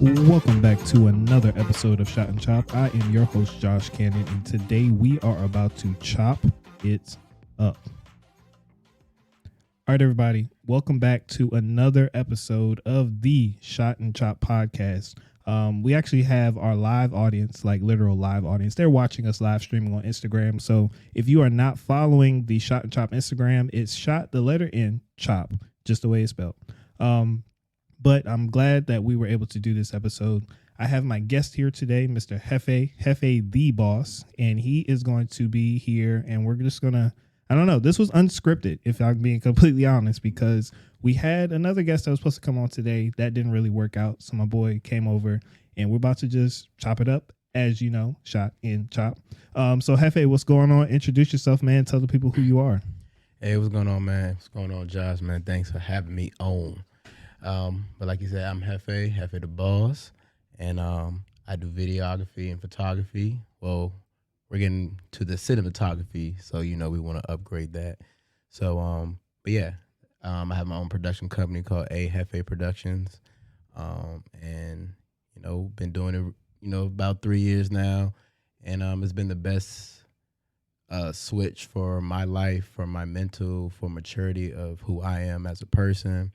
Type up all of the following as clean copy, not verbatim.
Welcome back to another episode of Shot and Chop. I am your host, Josh Canndid, and today we are about to chop it up. All right, everybody, welcome back to another episode of the Shot and Chop podcast. We actually have our live audience, like literal live audience. They're watching us live streaming on Instagram. So if you are not following the Shot and Chop Instagram, it's shot the letter N, chop, just the way it's spelled. But I'm glad that we were able to do this episode. I have my guest here today, Mr. Jefe The Boss, and he is going to be here, and we're just going to, I don't know, this was unscripted, if I'm being completely honest, because we had another guest that was supposed to come on today. That didn't really work out, so my boy came over, and we're about to just chop it up, as you know, shot and chop. So, Jefe, what's going on? Introduce yourself, man. Tell the people who you are. Hey, what's going on, man? What's going on, Josh, man? Thanks for having me on. But like you said, I'm Jefe The Boss, and I do videography and photography. Well, we're getting to the cinematography, so we want to upgrade that. So, but yeah, I have my own production company called Jefe Productionz, and been doing it, about 3 years now, and it's been the best switch for my life, for my mental, for maturity of who I am as a person.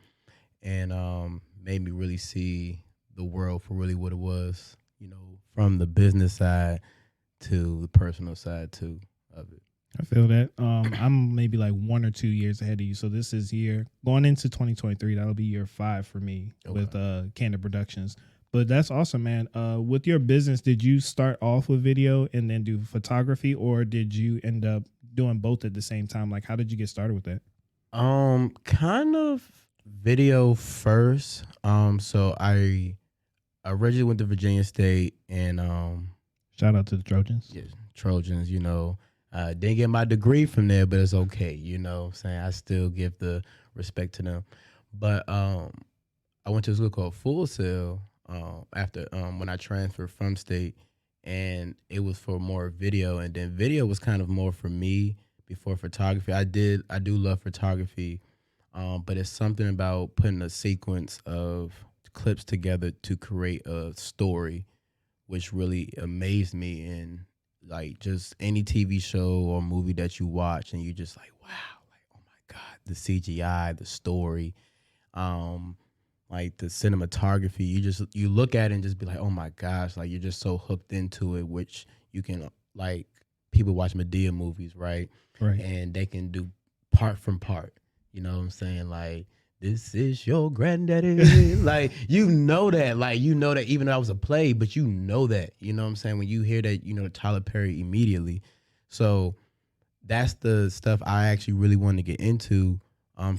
And made me really see the world for really what it was, from the business side to the personal side too of it. I feel that. I'm maybe like 1 or 2 years ahead of you. So this is going into 2023. That'll be year 5 for me with Canndid Productionz. But that's awesome, man. With your business, did you start off with video and then do photography, or did you end up doing both at the same time? Like, how did you get started with that? Kind of video first. So I originally went to Virginia State, and shout out to the Trojans. Yeah, Trojans. Didn't get my degree from there, but it's okay. I'm saying I still give the respect to them. But I went to a school called Full Sail after when I transferred from state, and it was for more video, and then video was kind of more for me before photography. I do love photography. But it's something about putting a sequence of clips together to create a story, which really amazed me. And like just any TV show or movie that you watch, and you just like, wow, like, oh my God, the CGI, the story, like the cinematography. You look at it and just be like, oh my gosh, like you're just so hooked into it, which you can, like, people watch Madea movies, right? Right. And they can do part from part. You know what I'm saying? Like, this is your granddaddy. Like, that. Like, that even though that was a play, but that. You know what I'm saying? When you hear that, Tyler Perry immediately. So that's the stuff I actually really wanted to get into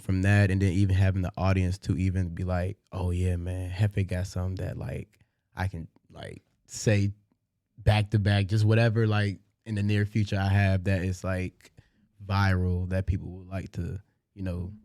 from that. And then even having the audience to even be like, oh, yeah, man, Jefe got something that, like, I can, like, say back to back, just whatever, like, in the near future I have that is, like, viral that people would like to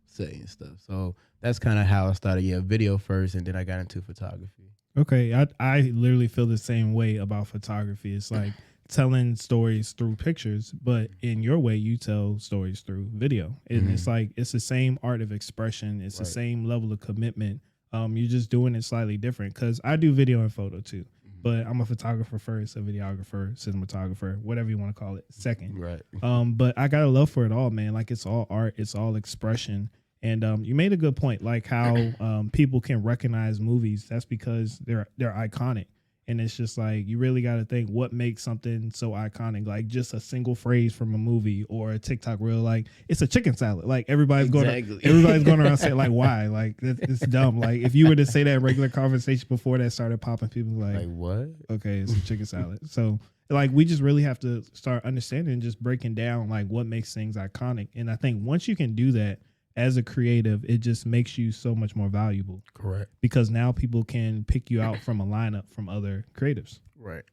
say and stuff. So that's kind of how I started. Yeah, video first, and then I got into photography. Okay, I literally feel the same way about photography. It's like telling stories through pictures, but in your way, you tell stories through video. And it's like, it's the same art of expression. It's the same level of commitment. You're just doing it slightly different, because I do video and photo too. But I'm a photographer first, a videographer, cinematographer, whatever you want to call it, second. Right. But I got a love for it all, man. Like, it's all art, it's all expression. And you made a good point, like how people can recognize movies. That's because they're iconic. And it's just like, you really got to think what makes something so iconic. Like, just a single phrase from a movie or a TikTok reel, like, it's a chicken salad. Like, everybody's going around saying, like, why? Like, it's dumb. Like, if you were to say that in regular conversation before that started popping, people like what? Okay, it's a chicken salad. So, like, we just really have to start understanding and just breaking down, like, what makes things iconic. And I think once you can do that as a creative, it just makes you so much more valuable. Correct. Because now people can pick you out from a lineup from other creatives. Right.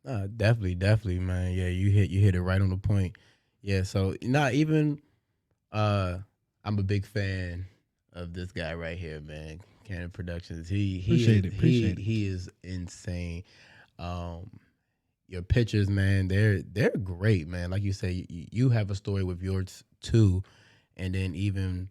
Definitely, man. Yeah, you hit it right on the point. Yeah, so not even I'm a big fan of this guy right here, man. Canndid Productionz. Appreciate it. He is insane. Your pictures, man, they're great, man. Like you say, you have a story with yours too. And then even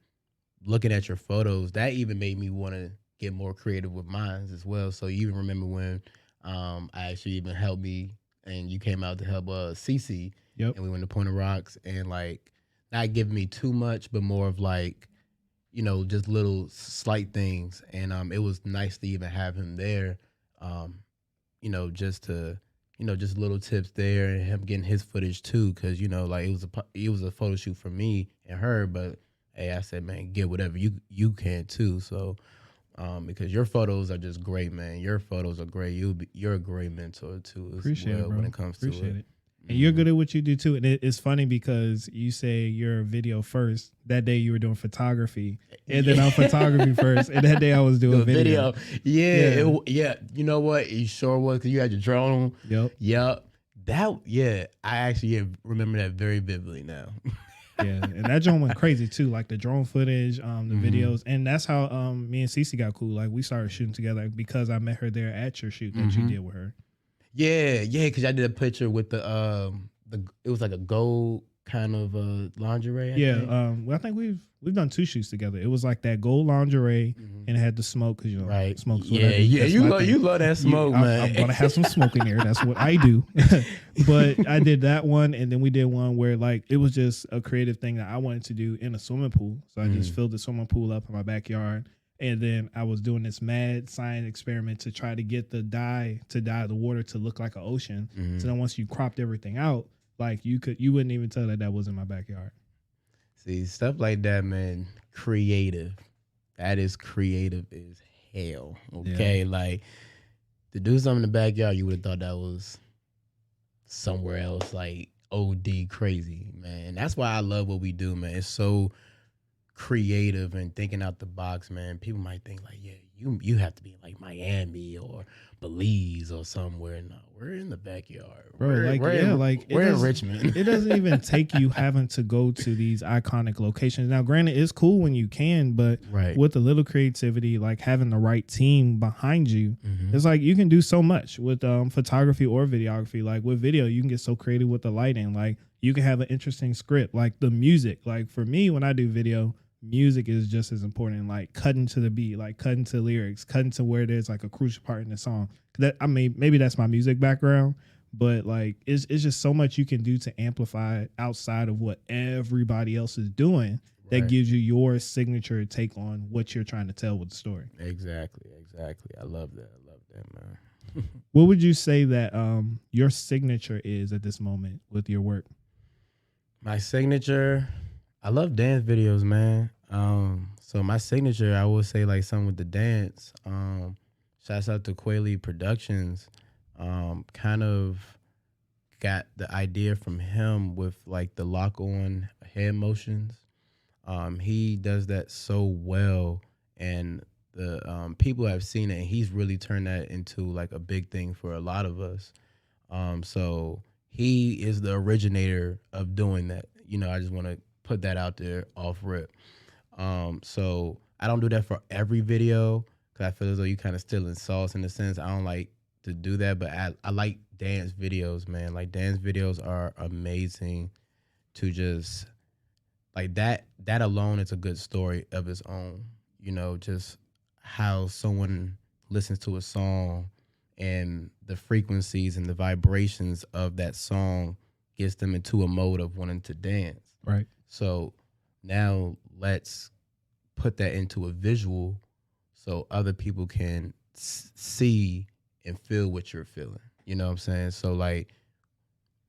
looking at your photos, that even made me want to get more creative with mine as well. So you even remember when I actually even helped me and you came out to help CC Yep. and we went to Point of Rocks and like not giving me too much, but more of like, just little slight things. And it was nice to even have him there, just to, just little tips there and him getting his footage too. Cause, like it was a photo shoot for me and her, but hey, I said, man, get whatever you can too. So, because your photos are just great, man. Your photos are great. You're a great mentor too as Appreciate well it, bro. when it comes to it. And you're good at what you do too. And it's funny because you say you're video first. That day you were doing photography, and then I'm photography first. And that day I was doing video. Yeah. You know what? You sure was because you had your drone. Yep. I actually remember that very vividly now. Yeah, and that drone went crazy too. Like the drone footage, the videos, and that's how me and Cece got cool. Like we started shooting together because I met her there at your shoot that you did with her. Yeah, because I did a picture with the it was like a gold kind of lingerie. I think we've done 2 shoots together. It was like that gold lingerie, and it had the smoke because right. Smoke's You love that smoke, man. I'm gonna have some smoke in there. That's what I do. But I did that one, and then we did one where like it was just a creative thing that I wanted to do in a swimming pool. So I just filled the swimming pool up in my backyard. And then I was doing this mad science experiment to try to get the dye the water to look like an ocean. So then once you cropped everything out, like you wouldn't even tell that was in my backyard. See, stuff like that, man, creative. That is creative as hell. Okay. Yeah. Like to do something in the backyard, you would have thought that was somewhere else, like OD crazy, man. That's why I love what we do, man. It's so creative and thinking out the box, man. People might think like, yeah, you have to be in like Miami or Belize or somewhere. No, we're in the backyard, bro. We're in Richmond. It doesn't even take you having to go to these iconic locations. Now, granted, it's cool when you can, but with a little creativity, like having the right team behind you, it's like you can do so much with photography or videography. Like with video, you can get so creative with the lighting. Like you can have an interesting script, like the music. Like for me, when I do video, music is just as important, like cutting to the beat, like cutting to lyrics, cutting to where there's like a crucial part in the song. That maybe that's my music background, but like it's just so much you can do to amplify outside of what everybody else is doing that gives you your signature take on what you're trying to tell with the story. Exactly. I love that, man. What would you say that your signature is at this moment with your work? My signature, I love dance videos, man. So my signature, I would say like something with the dance. Shouts out to Canndid Productionz. Kind of got the idea from him with like the lock on head motions. He does that so well, and the people have seen it, and he's really turned that into like a big thing for a lot of us. So he is the originator of doing that. I just want to put that out there off rip. So I don't do that for every video because I feel as though you kind of stealing sauce in a sense. I don't like to do that, but I like dance videos, man. Like dance videos are amazing to just like that alone is a good story of its own. Just how someone listens to a song and the frequencies and the vibrations of that song gets them into a mode of wanting to dance. Right. So now let's put that into a visual so other people can see and feel what you're feeling. You know what I'm saying? So like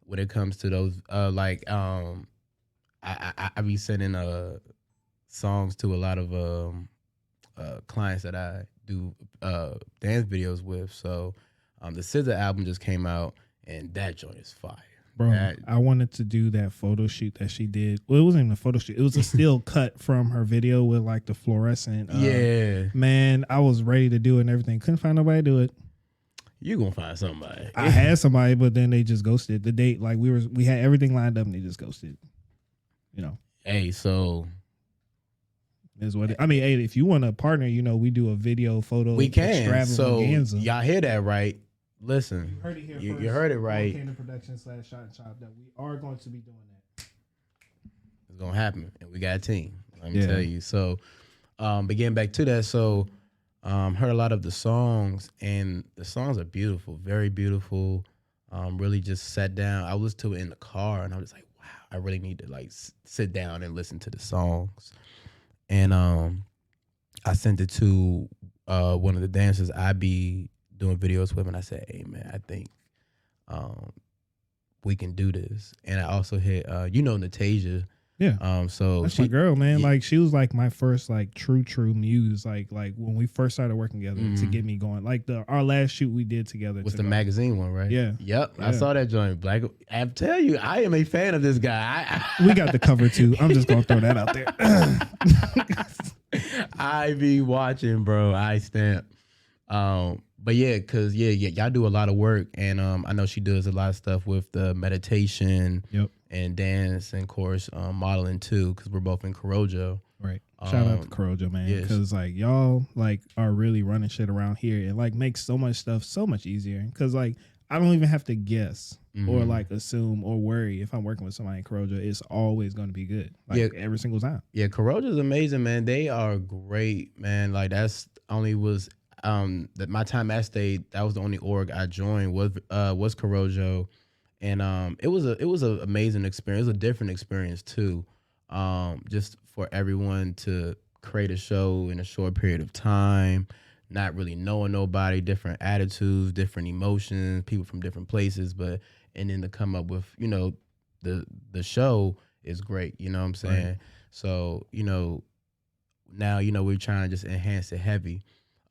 when it comes to those, I be sending songs to a lot of clients that I do dance videos with. So the SZA album just came out and that joint is fire. Bro, I wanted to do that photo shoot that she did. Well, it wasn't even a photo shoot. It was a still cut from her video with like the fluorescent. Man, I was ready to do it and everything. Couldn't find nobody to do it. You gonna find somebody. I had somebody, but then they just ghosted. The date, like we had everything lined up and they just ghosted. Hey, so is what I mean. Hey, if you want a partner, we do a video, photo. We can. So y'all hear that right? Listen, you heard it here. You heard it right. Canndid Productionz/Shot that we are going to be doing that. It's gonna happen, and we got a team. Let me tell you. So, but getting back to that, so Heard a lot of the songs, and the songs are beautiful, very beautiful. Really just sat down. I listened to it in the car, and I was like, wow, I really need to like sit down and listen to the songs. And I sent it to one of the dancers I be doing videos with, and I said, hey man, I think um, we can do this. And I also hit, Natasia. Yeah. So That's my girl, man. yeah. Like she was like my first like true muse. Like when we first started working together to get me going. Like our last shoot we did together Was the magazine one, right? Yeah. Yep. Yeah. I saw that joint. Black. I tell you, I am a fan of this guy. We got the cover too. I'm just gonna throw that out there. I be watching, bro. I stamp. But yeah, cause y'all do a lot of work, and I know she does a lot of stuff with the meditation, Yep. and dance, and of course modeling too, cause we're both in Kurojo. Right. Shout out to Kurojo, man, yes. because like y'all like are really running shit around here. It like makes so much stuff so much easier. Because like I don't even have to guess or like assume or worry if I'm working with somebody in Kurojo. It's always going to be good. Like every single time. Yeah, Kurojo's amazing, man. They are great, man. Like that's only was that my time at State. That was the only org I joined was Kurojo, and it was a amazing experience. It was a different experience too. Just for everyone to create a show in a short period of time, not really knowing nobody, different attitudes, different emotions, people from different places, and then to come up with, the show is great, you know what I'm saying? Right. So, now, we're trying to just enhance it heavy.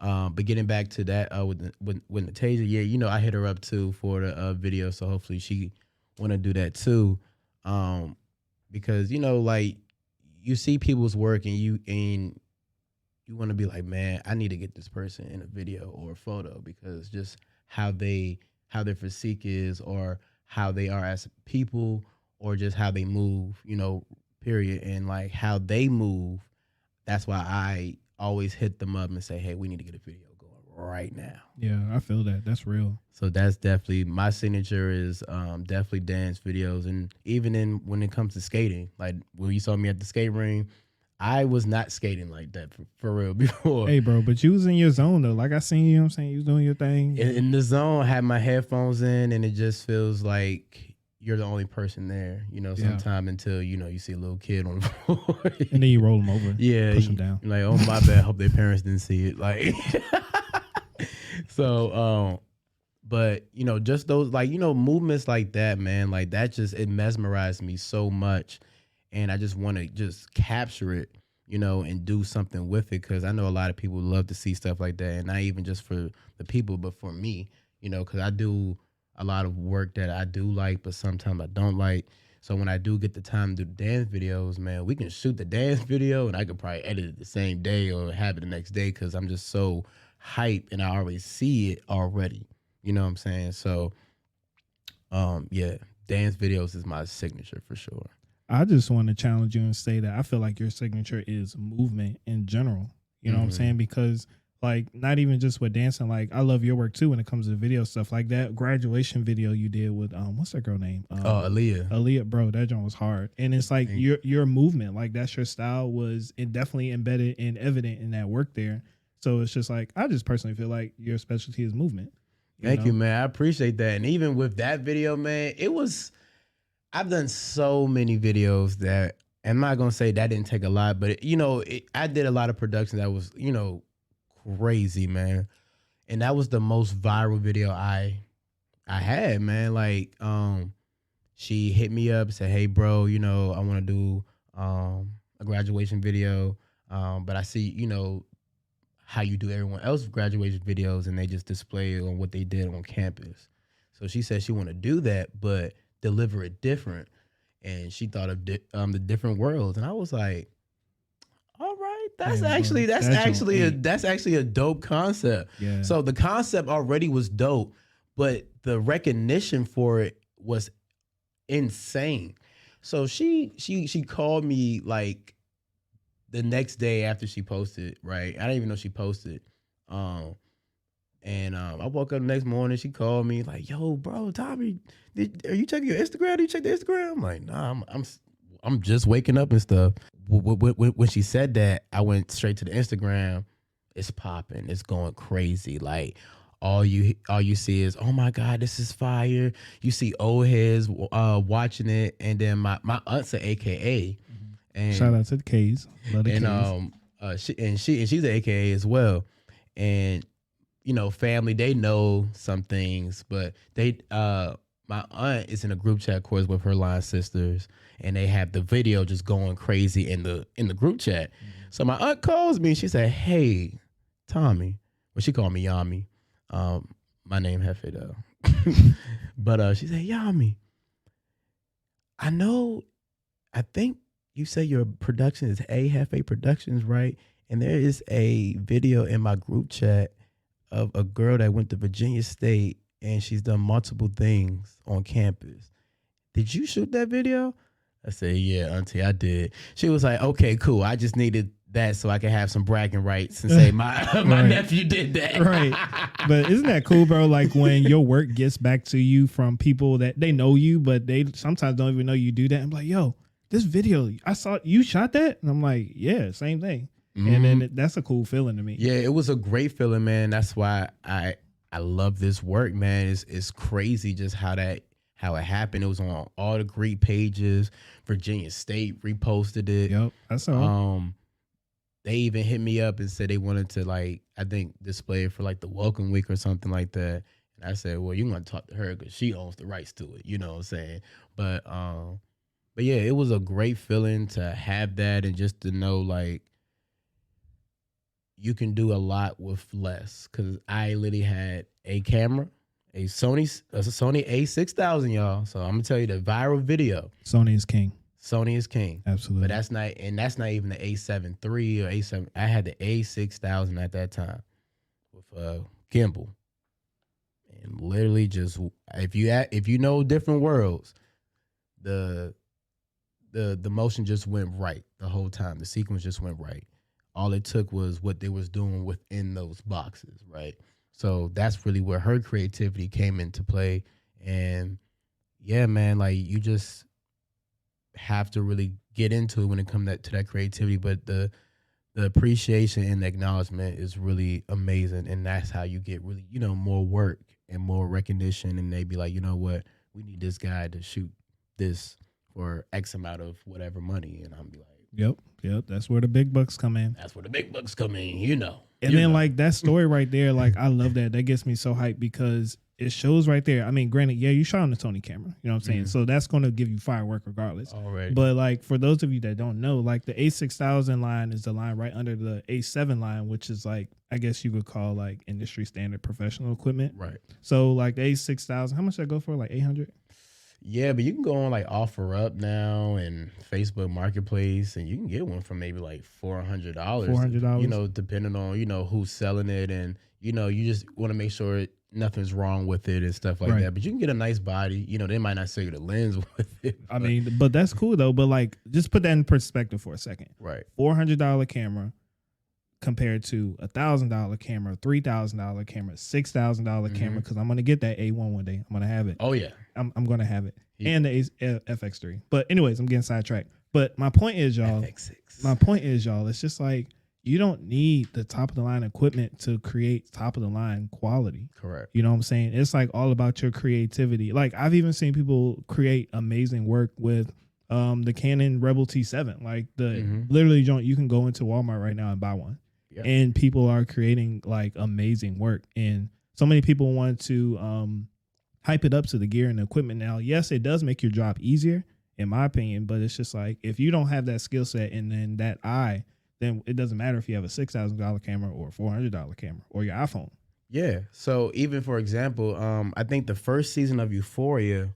But getting back to that with Natasia, yeah, I hit her up too for the video, so hopefully she want to do that too. Because, like you see people's work and you want to be like, man, I need to get this person in a video or a photo, because just how their physique is, or how they are as people, or just how they move, period. And like how they move, that's why I always hit them up and say, hey, we need to get a video going right now. Yeah, I feel that. That's real. So that's definitely my signature is definitely dance videos. And even when it comes to skating, like when you saw me at the skate ring, I was not skating like that for real before. Hey, bro, but you was in your zone, though. Like I seen you, know what I'm saying? You was doing your thing. In the zone, had my headphones in, and it just feels like you're the only person there, sometime until, you see a little kid on the floor. And then you roll them over. Yeah. Push them down. Like, oh, my bad. Hope their parents didn't see it. Like, so, but, just those, like, movements like that, man, like that just, it mesmerized me so much. And I just want to just capture it, and do something with it. Cause I know a lot of people love to see stuff like that. And not even just for the people, but for me, cause I do a lot of work that I do like, but sometimes I don't like. So when I do get the time to do dance videos, man, we can shoot the dance video and I could probably edit it the same day or have it the next day, because I'm just so hyped and I already see it already. You know what I'm saying? So, yeah, dance videos is my signature for sure. I just want to challenge you and say that I feel like your signature is movement in general. You know what I'm saying? Because like not even just with dancing, like I love your work too when it comes to video stuff like that graduation video you did with what's that girl name? Aaliyah, bro, that joint was hard. And it's like your movement, like that's your style was definitely embedded and evident in that work there. So it's just like I just personally feel like your specialty is movement. Thank you, man. I appreciate that. And even with that video, man, I've done so many videos that I'm not gonna say that didn't take a lot, but I did a lot of production that was, crazy, man. And that was the most viral video I had, man. Like, she hit me up, said, hey bro, I want to do a graduation video. But I see, how you do everyone else's graduation videos, and they just display on what they did on campus. So she said she want to do that, but deliver it different. And she thought of the different worlds. And I was like, all right, that's actually a dope concept. Yeah. So the concept already was dope, but the recognition for it was insane. So she called me like the next day after she posted, right? I didn't even know she posted. And I woke up the next morning, she called me like, yo, bro, Tommy, are you checking your Instagram? Do you check the Instagram? I'm like, nah, I'm just waking up and stuff. When she said that, I went straight to the Instagram it's popping, it's going crazy. Like all you see is, oh my God, this is fire. You see old heads watching it, and then my aunt's an AKA, Shout and out to the K's. Love the and K's. she's an AKA as well, and family, they know some things, but my aunt is in a group chat course with her line sisters, and they have the video just going crazy in the group chat. So my aunt calls me. She said, "Hey, Tommy," well, she called me Yami. My name Jefe though, but she said, "Yami, I know. I think you say your production is A Jefe Productions, right? And there is a video in my group chat of a girl that went to Virginia State and she's done multiple things on campus. Did you shoot that video?" I said, "Yeah, auntie, I did." She was like, "Okay, cool. I just needed that so I can have some bragging rights and say my Right. nephew did that." Right. But isn't that cool, bro? Like when your work gets back to you from people that they know you, but they sometimes don't even know you do that. I'm like, yo, this video, I saw you shot that. And I'm like, yeah, same thing. And then that's a cool feeling to me. Yeah, it was a great feeling, man. That's why I love this work, man. It's crazy just how it happened. It was on all the Greek pages. Virginia State reposted it. Yep, that's all. They even hit me up and said they wanted to, like, I think display it for like the Welcome Week or something like that. And I said, well, you want to talk to her because she owns the rights to it. You know what I'm saying? But yeah, it was a great feeling to have that and just to know like you can do a lot with less. Because I literally had a camera, a Sony A6000, y'all. So I'm gonna tell you the viral video. Sony is king. Sony is king. Absolutely. But that's not even the A7 III or A7. I had the A6000 at that time with a gimbal. And literally just if you know different worlds, the motion just went right the whole time. The sequence just went right. All it took was what they was doing within those boxes, right? So that's really where her creativity came into play. And yeah, man, like you just have to really get into it when it comes to that creativity. But the appreciation and the acknowledgement is really amazing. And that's how you get really, more work and more recognition. And they be like, you know what, we need this guy to shoot this for X amount of whatever money. And I'm be like, Yep. That's where the big bucks come in. that's where the big bucks come in, And then like that story right there, like I love that. That gets me so hyped because it shows right there. I mean, granted, yeah, you shot on the Sony camera. You know what I'm saying? So that's going to give you firework regardless. Already. But like for those of you that don't know, like the A6000 line is the line right under the A7 line, which is like, I guess you could call like industry standard professional equipment. Right. So like the A6000, how much did I go for? Like 800? Yeah, but you can go on like OfferUp now and Facebook Marketplace, and you can get one for maybe like $400. $400. Depending on who's selling it, and you just want to make sure nothing's wrong with it and stuff like Right. that. But you can get a nice body. They might not sell you the lens with it. I mean, but that's cool though. But like, just put that in perspective for a second. right. $400 camera compared to $1,000 camera, $3,000 camera, $6,000 camera. Because I'm gonna get that A1 one day. I'm gonna have it. Oh yeah. I'm gonna have it, Yeah. and the FX3. But anyways, I'm getting sidetracked. But my point is, y'all. FX6. My point is, y'all. It's just like you don't need the top of the line equipment to create top of the line quality. Correct. You know what I'm saying? It's like all about your creativity. Like I've even seen people create amazing work with the Canon Rebel T7. Like the literally joint, you can go into Walmart right now and buy one. Yep. And people are creating like amazing work. And so many people want to hype it up to the gear and the equipment. Now, yes, it does make your job easier, in my opinion, but it's just like if you don't have that skill set and then that eye, then it doesn't matter if you have a $6,000 camera or a $400 camera or your iPhone. Yeah. So even for example, I think the first season of Euphoria,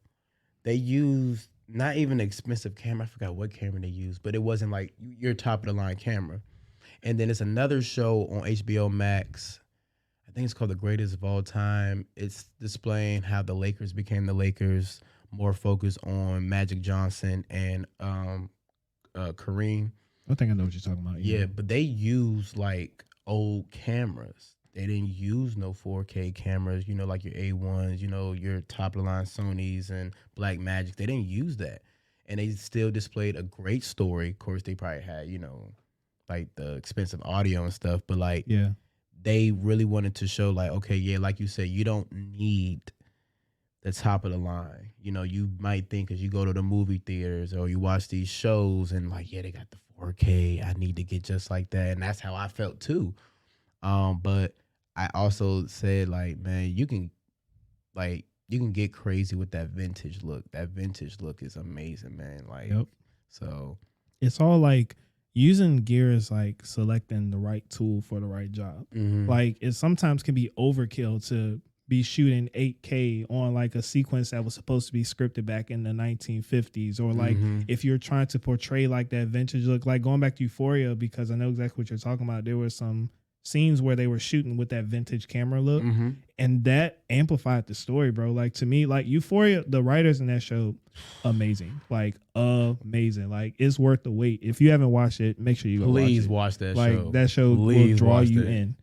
they used not even an expensive camera. I forgot what camera they used, but it wasn't like your top of the line camera. And then it's another show on HBO Max. I think it's called The Greatest of All Time. It's displaying how the Lakers became the Lakers, more focused on Magic Johnson and Kareem. I think I know what you're talking about. Yeah, but they use like old cameras. They didn't use no 4K cameras, like your A1s, your top of the line Sonys and Black Magic. They didn't use that. And they still displayed a great story. Of course, they probably had, like the expensive audio and stuff, but like Yeah. they really wanted to show like, okay, yeah, like you said, you don't need the top of the line. You know, you might think as you go to the movie theaters or you watch these shows and like, yeah, they got the 4K. I need to get just like that. And that's how I felt too. But I also said like, man, you can get crazy with that vintage look. That vintage look is amazing, man. Like, Yep. so It's all like using gear is like selecting the right tool for the right job. Like it sometimes can be overkill to be shooting 8K on like a sequence that was supposed to be scripted back in the 1950s, or like if you're trying to portray like that vintage look, like going back to Euphoria, because I know exactly what you're talking about. There were some scenes where they were shooting with that vintage camera look, and that amplified the story, bro. Like to me, like Euphoria, the writers in that show, amazing, like amazing. Like it's worth the wait. If you haven't watched it, make sure you go please watch that like, show. Like that show Please will draw watch you that. in.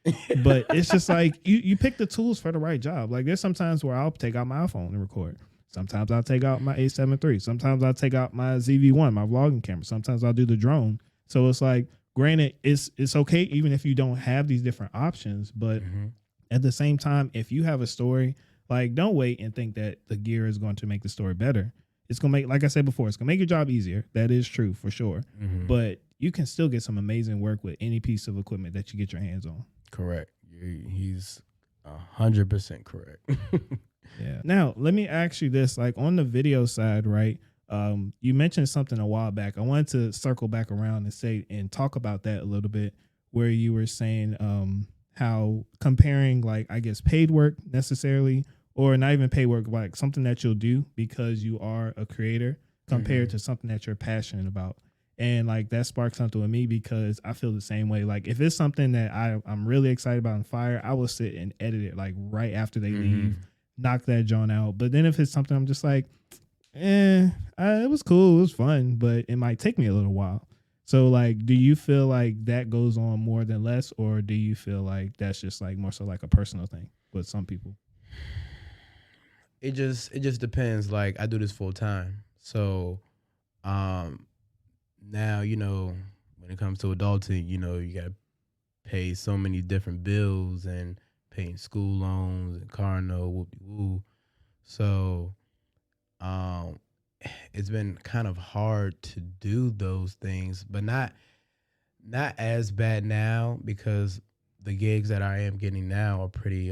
But it's just like you pick the tools for the right job. Like there's sometimes where I'll take out my iPhone and record. Sometimes I'll take out my A7 III. Sometimes I'll take out my ZV-1, my vlogging camera. Sometimes I'll do the drone. So it's like, granted, it's okay even if you don't have these different options, but at the same time, if you have a story, like don't wait and think that the gear is going to make the story better. It's gonna make, like I said before, it's gonna make your job easier. That is true for sure. But you can still get some amazing work with any piece of equipment that you get your hands on. Correct. He's 100% correct. Yeah. Now let me ask you this: like on the video side, right? You mentioned something a while back. I wanted to circle back around and say and talk about that a little bit, where you were saying how comparing, like, I guess paid work necessarily, or not even paid work, like something that you'll do because you are a creator compared to something that you're passionate about. And like that sparked something with me because I feel the same way. Like if it's something that I'm really excited about and fire, I will sit and edit it like right after they leave, knock that joint out. But then if it's something I'm just like, it was cool, it was fun, but it might take me a little while. So like, do you feel like that goes on more than less, or do you feel like that's just like more so like a personal thing with some people? It just depends. Like I do this full time, so now you know when it comes to adulting, you know you got to pay so many different bills and paying school loans and car note, whoop-de-woo. So it's been kind of hard to do those things, but not as bad now because the gigs that I am getting now are pretty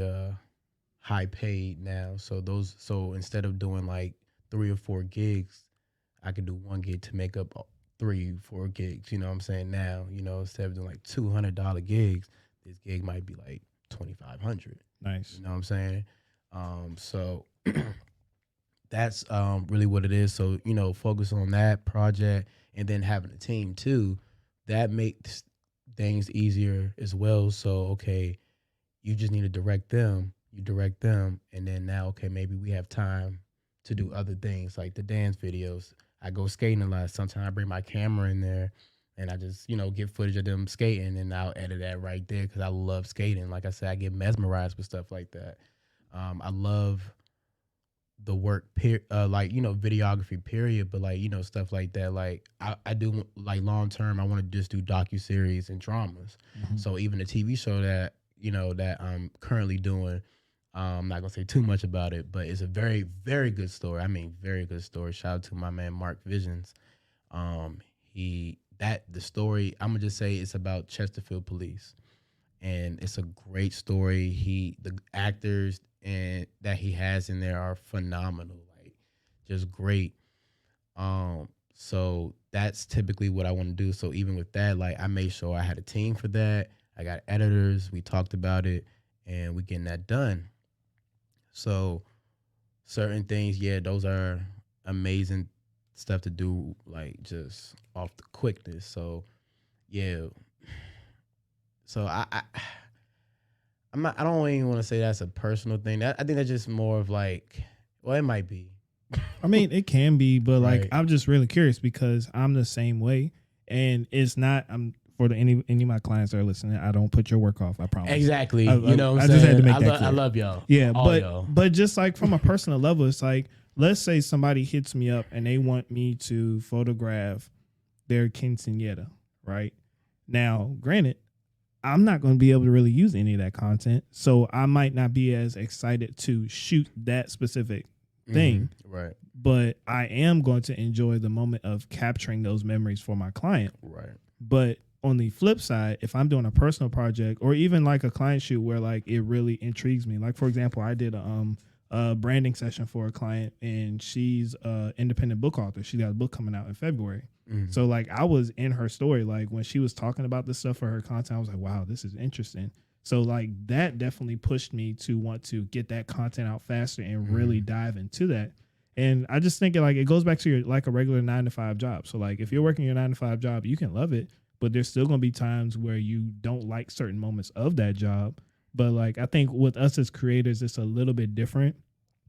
high paid now. So instead of doing like 3 or 4 gigs, I could do 1 gig to make up 3-4 gigs. You know what I'm saying? Now, you know, instead of doing like $200 gigs, this gig might be like $2,500. Nice. You know what I'm saying? So that's really what it is. So, you know, focus on that project and then having a team too. That makes things easier as well. So, okay, you just need to direct them. You direct them. And then now, okay, maybe we have time to do other things like the dance videos. I go skating a lot. Sometimes I bring my camera in there and I just, you know, get footage of them skating and I'll edit that right there because I love skating. Like I said, I get mesmerized with stuff like that. I love the work, like, you know, videography, period. But like, you know, stuff like that. Like I do like long term, I want to just do docuseries and dramas. So even the TV show that, you know, that I'm currently doing, I'm not gonna say too much about it, but it's a very, very good story. I mean, very good story. Shout out to my man Mark Visions. The story, I'm gonna just say it's about Chesterfield Police, and it's a great story. The actors and that he has in there are phenomenal, like just great. So that's typically what I want to do. So even with that, like I made sure I had a team for that. I got editors. We talked about it, and we getting that done. So certain things, yeah, those are amazing stuff to do, like just off the quickness. So yeah. So I'm not, I don't even want to say that's a personal thing. I think that's just more of like, well, it might be. I mean, it can be, but like Right. I'm just really curious because I'm the same way, and it's not. I'm for any of my clients that are listening. I don't put your work off. I promise. Exactly. You know what I I'm just saying? had to make that I clear. love y'all. Yeah, All y'all. but just like from a personal level, it's like, let's say somebody hits me up and they want me to photograph their quinceañera, right? Now, granted, I'm not going to be able to really use any of that content. So I might not be as excited to shoot that specific thing. Right. But I am going to enjoy the moment of capturing those memories for my client. Right. But on the flip side, if I'm doing a personal project or even like a client shoot where like it really intrigues me, like for example, I did a branding session for a client, and she's an independent book author. She got a book coming out in February. So like I was in her story, like when she was talking about this stuff for her content, I was like, wow, this is interesting. So like that definitely pushed me to want to get that content out faster and really dive into that. And I just think it goes back to your like a regular 9-to-5 job. So like if you're working your 9-to-5 job, you can love it, but there's still going to be times where you don't like certain moments of that job. But like I think with us as creators, it's a little bit different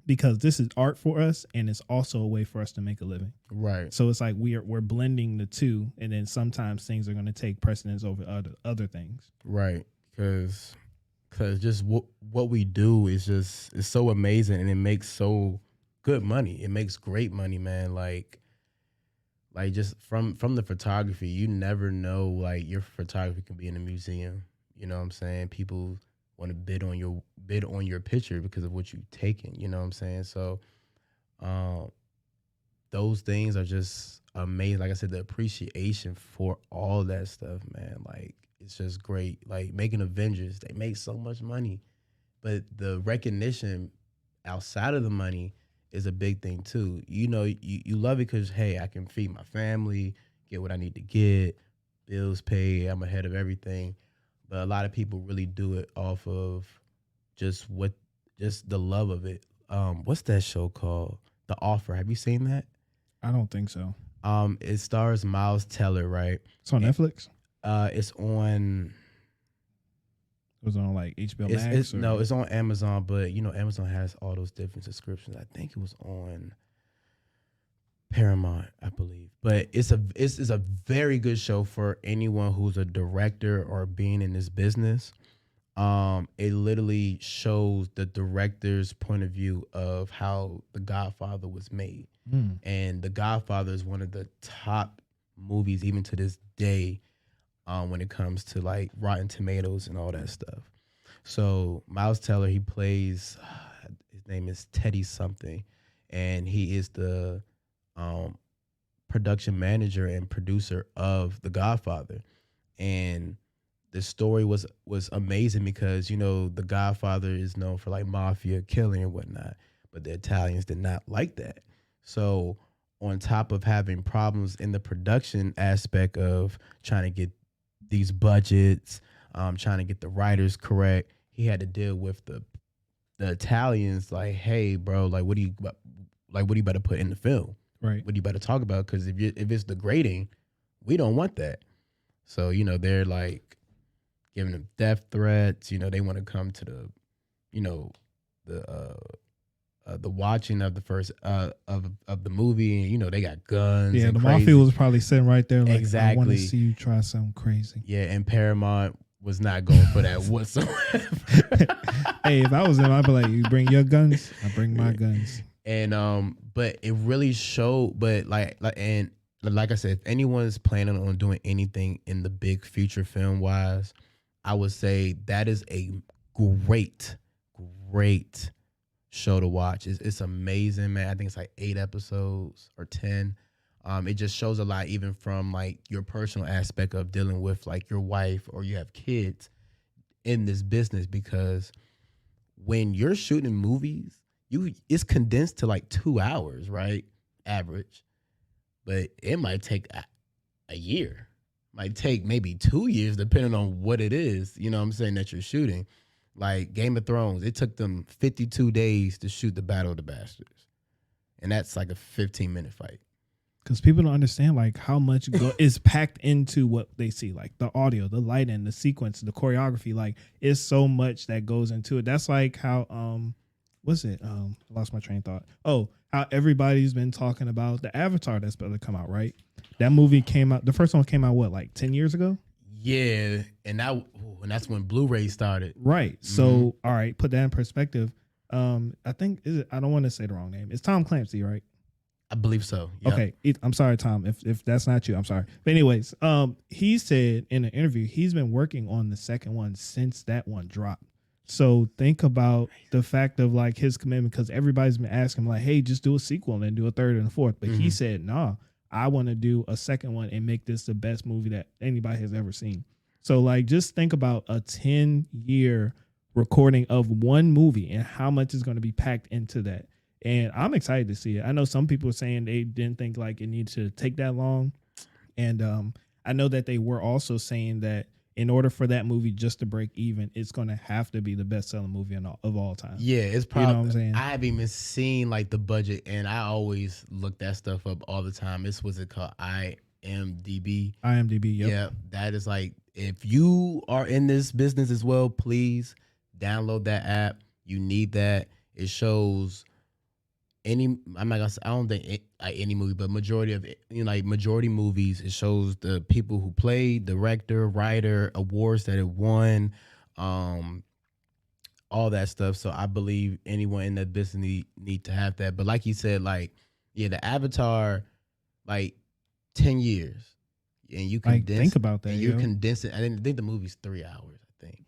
because this is art for us, and it's also a way for us to make a living. Right. So it's like we're blending the two, and then sometimes things are going to take precedence over other things. Right. Because just what we do is so amazing, and it makes so good money. It makes great money, man. Like just from the photography, you never know, like your photography can be in a museum. You know what I'm saying? People want to bid on your picture because of what you've taken. You know what I'm saying? So those things are just amazing. Like I said, the appreciation for all that stuff, man. Like it's just great. Like making Avengers, they make so much money, but the recognition outside of the money is a big thing too. You know, you love it because, hey, I can feed my family, get what I need to get, bills paid, I'm ahead of everything. But a lot of people really do it off of just the love of it. What's that show called? The Offer. Have you seen that? I don't think so. It stars Miles Teller, right? It's on Netflix? It's on... It was on like HBO Max? No, it's on Amazon, but you know, Amazon has all those different subscriptions. I think it was on Paramount, I believe. But it's a very good show for anyone who's a director or being in this business. It literally shows the director's point of view of how The Godfather was made. And The Godfather is one of the top movies, even to this day, when it comes to like Rotten Tomatoes and all that stuff. So Miles Teller, he plays, his name is Teddy something, and he is the production manager and producer of The Godfather. And the story was amazing because, you know, The Godfather is known for like mafia killing and whatnot, but the Italians did not like that. So on top of having problems in the production aspect of trying to get these budgets, trying to get the writers correct, he had to deal with the Italians. Like, hey, bro, like, what do you about to put in the film? Right. What do you about to talk about? Because if it's degrading, we don't want that. So you know, they're like giving them death threats. You know, they want to come to the, you know, the watching of the first of the movie, and you know they got guns. Yeah, and the crazy. mafia was probably sitting right there, like, Exactly. I want to see you try something crazy. Yeah, and Paramount was not going for that whatsoever. Hey, if I was them, I'd be like, you bring your guns, I bring my guns. And but it really showed. But like I said, if anyone's planning on doing anything in the big future film wise, I would say that is a great show to watch. It's amazing, man. I think it's like 8 episodes or 10. It just shows a lot, even from like your personal aspect of dealing with like your wife or you have kids in this business, because when you're shooting movies, it's condensed to like 2 hours, right? Average. But it might take a year, might take maybe 2 years, depending on what it is, you know what I'm saying, that you're shooting. Like Game of Thrones, it took them 52 days to shoot the Battle of the Bastards. And that's like a 15-minute fight. Because people don't understand like how much is packed into what they see, like the audio, the lighting, the sequence, the choreography. Like it's so much that goes into it. That's like how what's it? I lost my train of thought. Oh, how everybody's been talking about the Avatar that's about to come out, right? That movie came out. The first one came out what, like 10 years ago? Yeah, and that's when Blu-ray started. Right. So all right, put that in perspective. I think I don't want to say the wrong name. It's Tom Clancy, right? I believe so. Yep. Okay, I'm sorry, Tom. If that's not you, I'm sorry. But anyways, he said in an interview he's been working on the second one since that one dropped. So think about the fact of like his commitment, because everybody's been asking him like, "Hey, just do a sequel and then do a third and a fourth." But he said, "Nah, I want to do a second one and make this the best movie that anybody has ever seen." So like, just think about a 10-year recording of one movie and how much is going to be packed into that. And I'm excited to see it. I know some people are saying they didn't think like it needed to take that long. And I know that they were also saying that in order for that movie just to break even, it's going to have to be the best-selling movie of all time. Yeah, it's probably. You know what I'm saying? I haven't even seen like the budget, and I always look that stuff up all the time. It's what's it called? IMDb. IMDb, yep. Yeah, that is like, if you are in this business as well, please download that app. You need that. It shows any. I'm not gonna say, I don't think like any movie, but majority of like majority movies. It shows the people who played, director, writer, awards that it won, all that stuff. So I believe anyone in that business need to have that. But like you said, like the Avatar, like 10 years, and you condense. Like, think about that. And you're condensing. I didn't think the movie's 3 hours.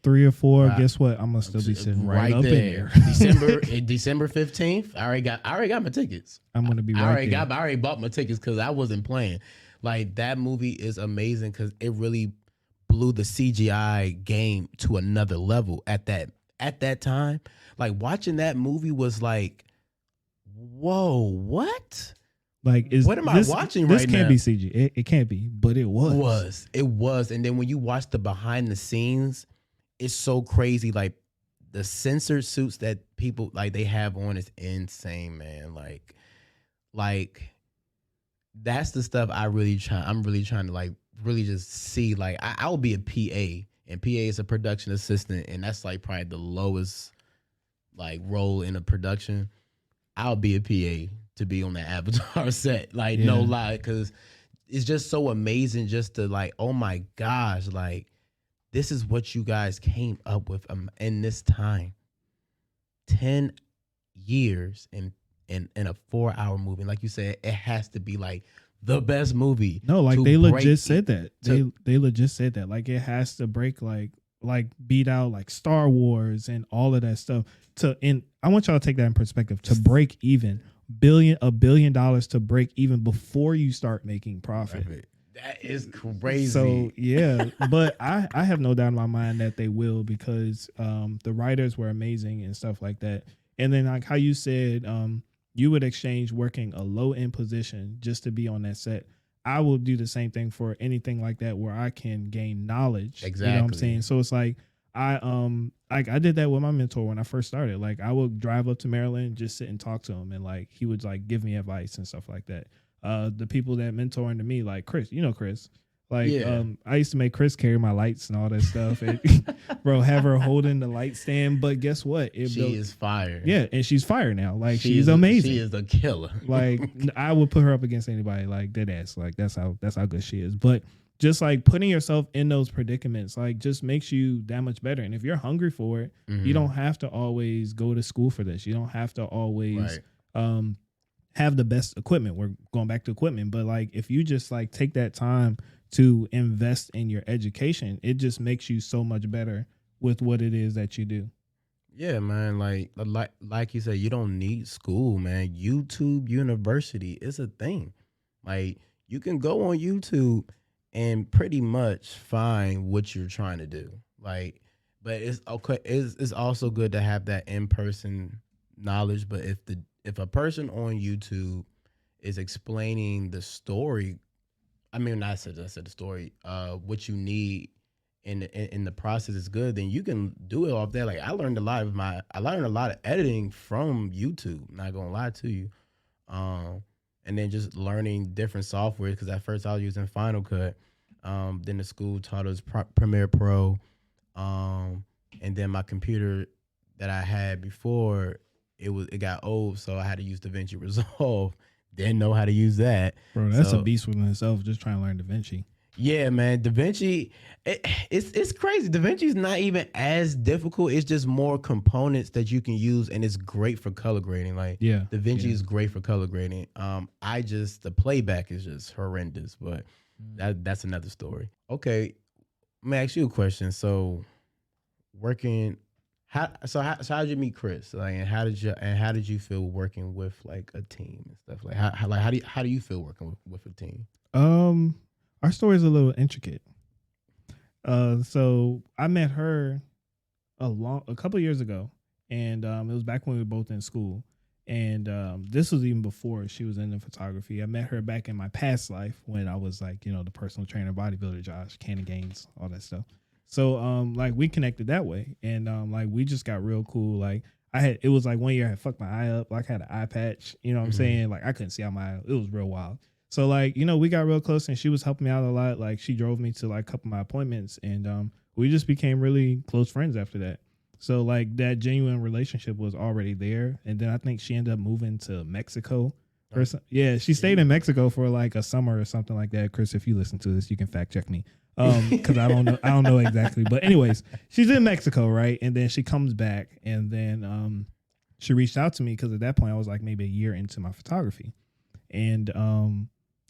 3 or 4. Guess what? I'm gonna still be sitting right up there. in there. December 15th. I already got my tickets. I'm gonna be right there. I already bought my tickets because I wasn't playing. Like, that movie is amazing because it really blew the CGI game to another level at that time. Like, watching that movie was like, whoa, what? Like, what am I watching right now? This can't be CG. It can't be, but it was. It was. And then when you watch the behind the scenes, it's so crazy. Like, the censored suits that people like they have on is insane, man. Like that's the stuff I'm really trying to like really just see. Like, I will be a PA, and PA is a production assistant, and that's like probably the lowest like role in a production. I'll be a PA to be on the Avatar set. Like, no lie, because it's just so amazing just to like, oh my gosh, like, this is what you guys came up with in this time. 10 years in a 4-hour movie. Like you said, it has to be like the best movie. No, like they legit said that. They legit said that. Like, it has to break like beat out like Star Wars and all of that stuff. And I want y'all to take that in perspective. To break even, $1 billion to break even before you start making profit. That is crazy. So yeah, but I have no doubt in my mind that they will, because the writers were amazing and stuff like that. And then like how you said, you would exchange working a low end position just to be on that set. I will do the same thing for anything like that where I can gain knowledge. Exactly. You know what I'm saying? So it's like I did that with my mentor when I first started. Like, I would drive up to Maryland, just sit and talk to him, and like he would like give me advice and stuff like that. The people that mentor into me, like Chris, Chris. Like, I used to make Chris carry my lights and all that stuff. And, bro, have her holding the light stand. But guess what? She is fire. Yeah, and she's fire now. Like, she's amazing. She is a killer. Like, I would put her up against anybody. Like, dead ass. Like, that's how good she is. But just like putting yourself in those predicaments, like, just makes you that much better. And if you're hungry for it, you don't have to always go to school for this. You don't have to always have the best equipment. We're going back to equipment, but like, if you just like take that time to invest in your education, it just makes you so much better with what it is that you do. Yeah, man. Like you said, you don't need school, man. YouTube University is a thing. Like, you can go on YouTube and pretty much find what you're trying to do. Like, but it's okay. It's also good to have that in-person knowledge. But if a person on YouTube is explaining the story, I mean, I said the story, what you need in the process is good, then you can do it off there. Like, I learned a lot of editing from YouTube, not gonna lie to you. And then just learning different software, because at first I was using Final Cut. Then the school taught us Premiere Pro. And then my computer that I had before, it got old, so I had to use DaVinci Resolve. Didn't know how to use that. Bro, that's a beast within itself, just trying to learn DaVinci. Yeah, man. Da Vinci, it's crazy. Da Vinci's not even as difficult. It's just more components that you can use, and it's great for color grading. Like Yeah, Da Vinci yeah. is great for color grading. I just the playback is just horrendous, but that's another story. Okay, let me ask you a question. So working, how did you meet Chris? Like, and how did you feel working with like a team and stuff? Like how do you feel working with a team? Um, our story is a little intricate. So I met her a couple years ago, and it was back when we were both in school. And this was even before she was into photography. I met her back in my past life when I was like, the personal trainer, bodybuilder, Josh, Cannon Gains, all that stuff. So like we connected that way, and like we just got real cool. Like it was like one year I had fucked my eye up, like I had an eye patch. You know what I'm saying? Like I couldn't see out my eye. It was real wild. So like we got real close, and she was helping me out a lot. Like she drove me to like a couple of my appointments, and we just became really close friends after that. So like that genuine relationship was already there, and then I think she ended up moving to Mexico. Yeah, she stayed in Mexico for like a summer or something like that. Chris, if you listen to this, you can fact check me, because I don't know exactly. But anyways, she's in Mexico, right? And then she comes back, and then she reached out to me because at that point I was like maybe a year into my photography, and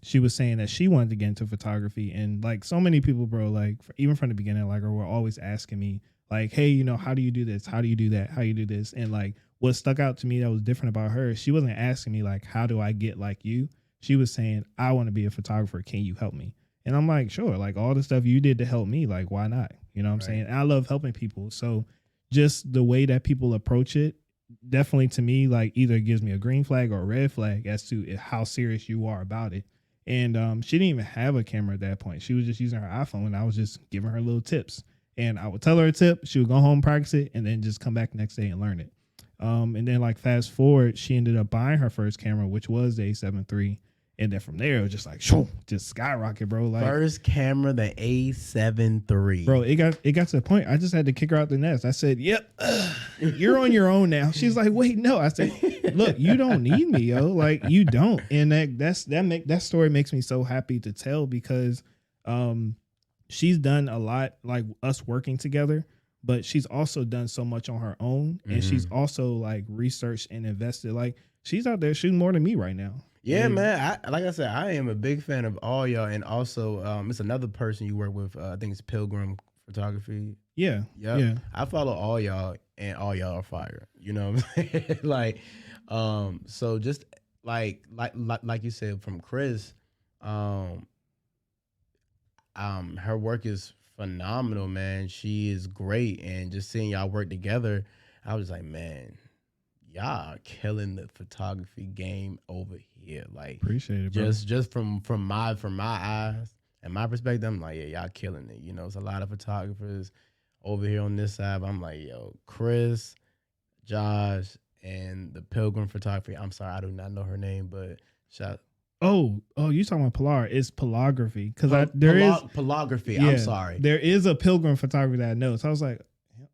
she was saying that she wanted to get into photography, and like so many people, bro, like even from the beginning, like were always asking me like, hey, how do you do this? How do you do that? How you do this? And like what stuck out to me that was different about her, she wasn't asking me like, how do I get like you? She was saying, I want to be a photographer. Can you help me? And I'm like, sure. Like all the stuff you did to help me, like why not? You know what I'm saying? And I love helping people. So just the way that people approach it, definitely to me, like either gives me a green flag or a red flag as to how serious you are about it. And she didn't even have a camera at that point. She was just using her iPhone, and I was just giving her little tips. And I would tell her a tip, she would go home, practice it, and then just come back the next day and learn it. And then like fast forward, she ended up buying her first camera, which was the A7 III. And then from there, it was just like, shoo, just skyrocket, bro. Like first camera, the A7 III. Bro, it got to the point. I just had to kick her out the nest. I said, "Yep, you're on your own now." She's like, "Wait, no." I said, "Look, you don't need me, yo. Like you don't." And that story makes me so happy to tell because she's done a lot, like us working together, but she's also done so much on her own, and she's also like researched and invested. Like she's out there shooting more than me right now. Yeah, man. Like I said, I am a big fan of all y'all, and also it's another person you work with. I think it's Pilgrim Photography. Yeah, Yep. yeah. I follow all y'all, and all y'all are fire. You know what I'm saying? Like, so just like you said from Chris, her work is phenomenal, man. She is great, and just seeing y'all work together, I was like, man, y'all are killing the photography game over here. Like, Appreciate it, bro. just from my eyes and my perspective, I'm like, yeah, y'all killing it. It's a lot of photographers over here on this side. But I'm like, yo, Chris, Josh, and the Pilgrim Photography. I'm sorry, I do not know her name, but shout. Oh, you talking about Pilar? It's Pilography because there is Pilography. Yeah, I'm sorry. there is a Pilgrim Photography that I know. So I was like,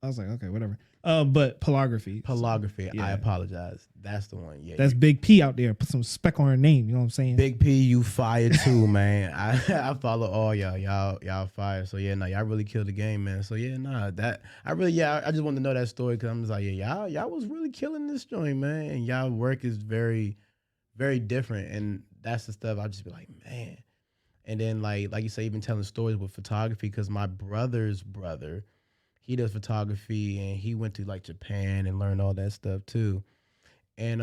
okay, whatever. But Pilography. Pilography. Yeah. I apologize. That's the one. Yeah, that's Big P out there. Put some spec on her name. You know what I'm saying? Big P, you fire too, man. I follow all y'all. Y'all fire. So yeah, no, y'all really killed the game, man. So yeah, I just wanted to know that story because I'm just like, yeah, y'all was really killing this joint, man. And y'all work is very, very different, and that's the stuff I'll just be like, man. And then like you say, even telling stories with photography because my brother's brother, he does photography and he went to like Japan and learned all that stuff too. And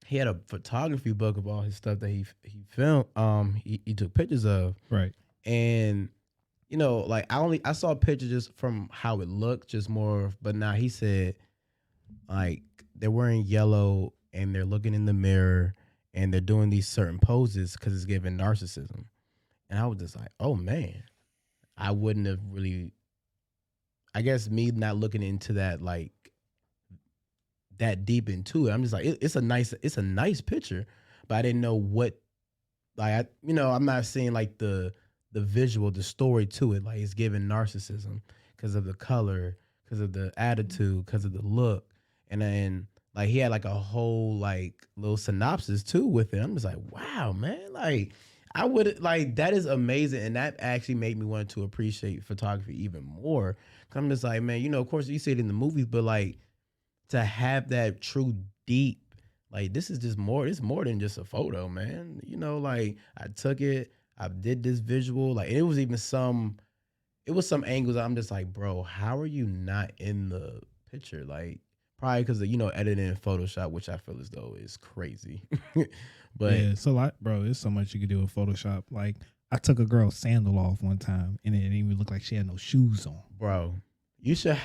he had a photography book of all his stuff that he filmed. He took pictures of. Right. And like I saw pictures just from how it looked, just more. But now he said like they're wearing yellow and they're looking in the mirror and they're doing these certain poses because it's giving narcissism. And I was just like, oh man, I wouldn't have really. I guess me not looking into that like that deep into it, I'm just like it's a nice picture, but I didn't know what like I'm not seeing like the visual, the story to it. Like it's giving narcissism because of the color, because of the attitude, because of the look, and then like he had like a whole like little synopsis too with it. I'm just like, wow, man, like I would like that is amazing, and that actually made me want to appreciate photography even more. 'Cause I'm just like, man, of course you see it in the movies, but like to have that true deep, like this is just more. It's more than just a photo, man. Like I took it, I did this visual, like it was even some. It was some angles I'm just like, bro, how are you not in the picture? Like, probably because of, editing in Photoshop, which I feel as though is crazy. But, Yeah, it's a lot, bro. There's so much you can do with Photoshop. Like I took a girl's sandal off one time, and it didn't even look like she had no shoes on. bro, you should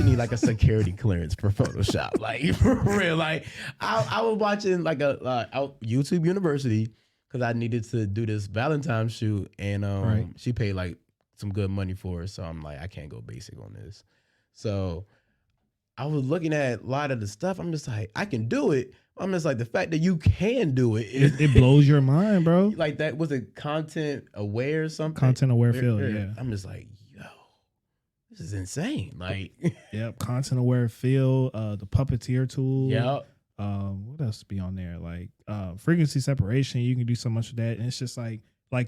need like a security clearance for Photoshop. Like, for real. Like, I was watching like YouTube University because I needed to do this Valentine's shoot, and Right. she paid like some good money for it. So I'm like, I can't go basic on this. So I was looking at a lot of the stuff. I'm just like, I can do it. I'm just like, the fact that you can do it is It blows your mind, bro. like that. Was it content aware or something? Content aware field, yeah. I'm just like, yo, this is insane. Like, Yep, content aware field, the puppeteer tool. yeah, What else be on there? Like frequency separation. You can do so much with that, and it's just like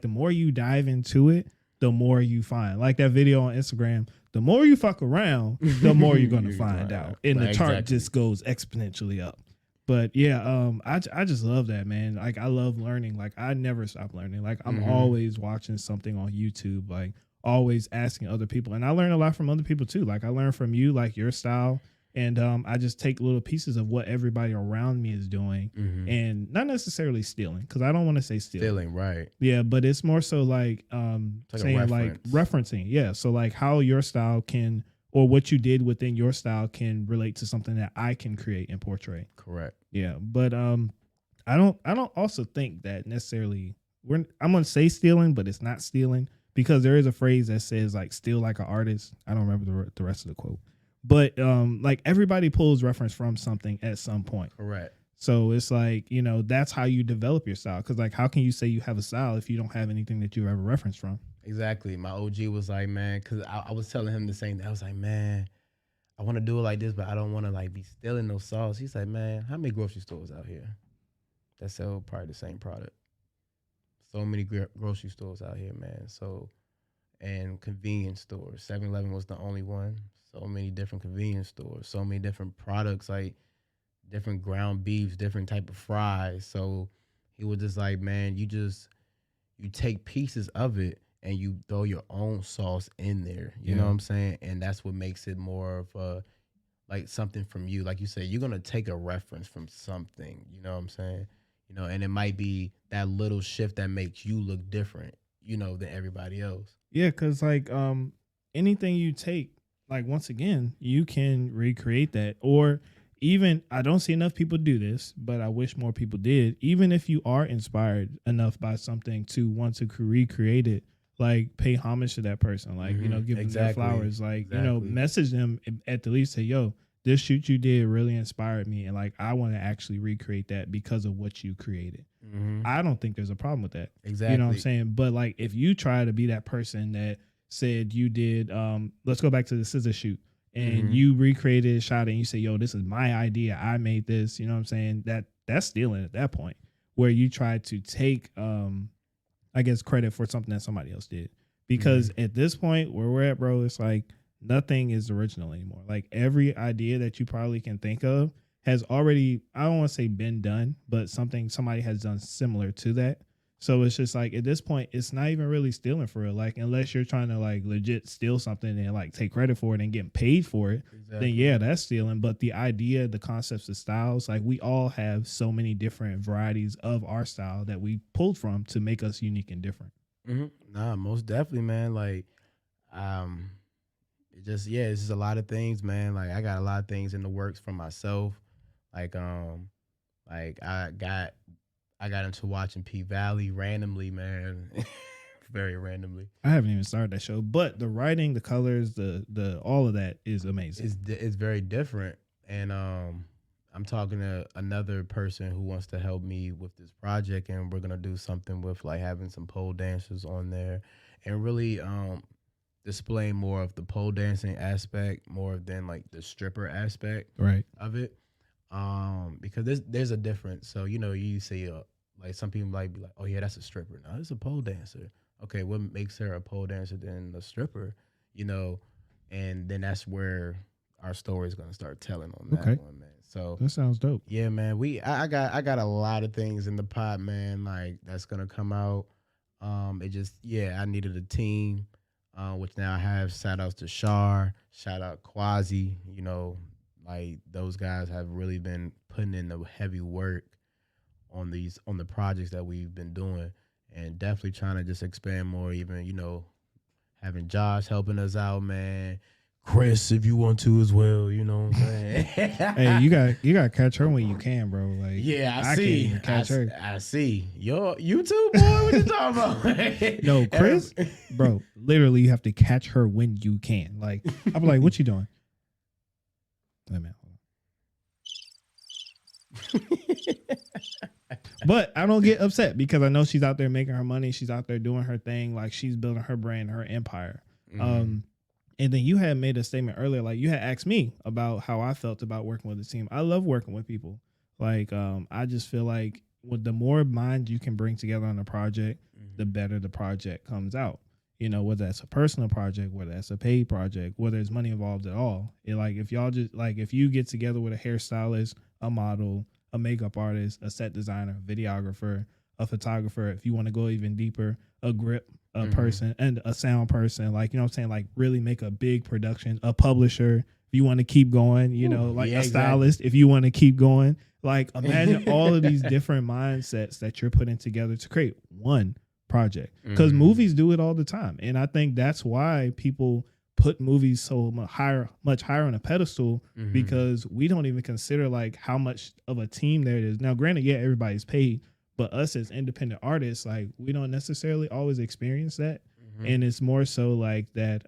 the more you dive into it, the more you find. Like that video on Instagram, the more you fuck around, the more you're gonna find out, and the chart just goes exponentially up. But yeah, I just love that, man. Like I love learning. Like I never stop learning. Like I'm always watching something on YouTube. Like always asking other people, and I learn a lot from other people too. Like I learn from you, like your style. And I just take little pieces of what everybody around me is doing, and not necessarily stealing, because I don't want to say stealing. right? Yeah, but it's more so like saying like referencing. Yeah, so like how your style can, or what you did within your style can relate to something that I can create and portray. Correct. Yeah, but I don't also think that necessarily I'm gonna say stealing, but it's not stealing, because there is a phrase that says like steal like an artist. I don't remember the rest of the quote. But like everybody pulls reference from something at some point. Correct. So it's like, that's how you develop your style. Because like, how can you say you have a style if you don't have anything that you ever referenced from? Exactly. My OG was like, man, because I was telling him the same thing. I was like, man, I want to do it like this, but I don't want to like be stealing no sauce. He's like, man, how many grocery stores out here that sell probably the same product? So many grocery stores out here, man. So, and convenience stores. 7-Eleven was the only one. So many different convenience stores, so many different products, like different ground beefs, different type of fries. So he was just like, man, you take pieces of it and you throw your own sauce in there. You know what I'm saying? And that's what makes it more of a, like something from you. Like you said, you're going to take a reference from something, you know what I'm saying? And it might be that little shift that makes you look different, than everybody else. Yeah, because like anything you take, like once again, you can recreate that. Or even, I don't see enough people do this, but I wish more people did. Even if you are inspired enough by something to want to recreate it, like pay homage to that person, like, give them their flowers, like, message them at the least, say, yo, this shoot you did really inspired me. And like, I want to actually recreate that because of what you created. I don't think there's a problem with that. Exactly. You know what I'm saying? But like, if you try to be that person that said you did, let's go back to the scissor shoot, and you recreated a shot and you say, yo, this is my idea, I made this, you know what I'm saying? That's stealing at that point, where you try to take, I guess, credit for something that somebody else did. Because at this point where we're at, bro, it's like nothing is original anymore. Like every idea that you probably can think of has already, I don't want to say been done, but somebody has done similar to that. So it's just like at this point, it's not even really stealing for real. Like unless you're trying to like legit steal something and like take credit for it and get paid for it, then yeah, that's stealing. But the idea, the concepts, the styles, like we all have so many different varieties of our style that we pulled from to make us unique and different. Nah, most definitely, man. Like, it's just a lot of things, man. Like I got a lot of things in the works for myself. Like I got into watching P Valley randomly, man. Very randomly. I haven't even started that show, but the writing, the colors, the all of that is amazing. It's very different, and I'm talking to another person who wants to help me with this project, and we're gonna do something with like having some pole dancers on there, and really displaying more of the pole dancing aspect more than like the stripper aspect right of it. Because there's a difference. So you see like some people might be like, oh yeah, that's a stripper. No, it's a pole dancer. Okay, what makes her a pole dancer than a stripper? You know, and then that's where our story is gonna start telling on that Okay. one, man. So That sounds dope. yeah, man. I got a lot of things in the pot, man. Like that's gonna come out. It just I needed a team, which now I have. Shout outs to Shar, shout out Quasi. You know, like those guys have really been putting in the heavy work on the projects that we've been doing, and definitely trying to just expand more. Even having Josh helping us out, man. Chris, if you want to as well, you know what I'm saying. Hey, you got to catch her when you can, bro. Like, Yeah, I can't see. even catch her. I see. You too, boy. What you talking about? No, Chris, bro. Literally, you have to catch her when you can. Like, I'm like, what you doing? Wait a minute. But I don't get upset because I know she's out there making her money. She's out there doing her thing. Like, she's building her brand, her empire. Mhm. And then you had made a statement earlier, like you had asked me about how I felt about working with the team. I love working with people. Like, I just feel like with the more minds you can bring together on a project, the better the project comes out. You know, whether that's a personal project, whether that's a paid project, whether there's money involved at all. Like, if y'all just like, if you get together with a hairstylist, a model, a makeup artist, a set designer, videographer, a photographer, if you want to go even deeper, a grip person and a sound person, like, you know what I'm saying, like really make a big production, a publisher if you want to keep going, you know, like a stylist if you want to keep going. Like, imagine all of these different mindsets that you're putting together to create one project, because movies do it all the time. And I think that's why people put movies so much higher on a pedestal, because we don't even consider like how much of a team there is. Now, granted, yeah, everybody's paid, but us as independent artists, like, we don't necessarily always experience that. And it's more so like that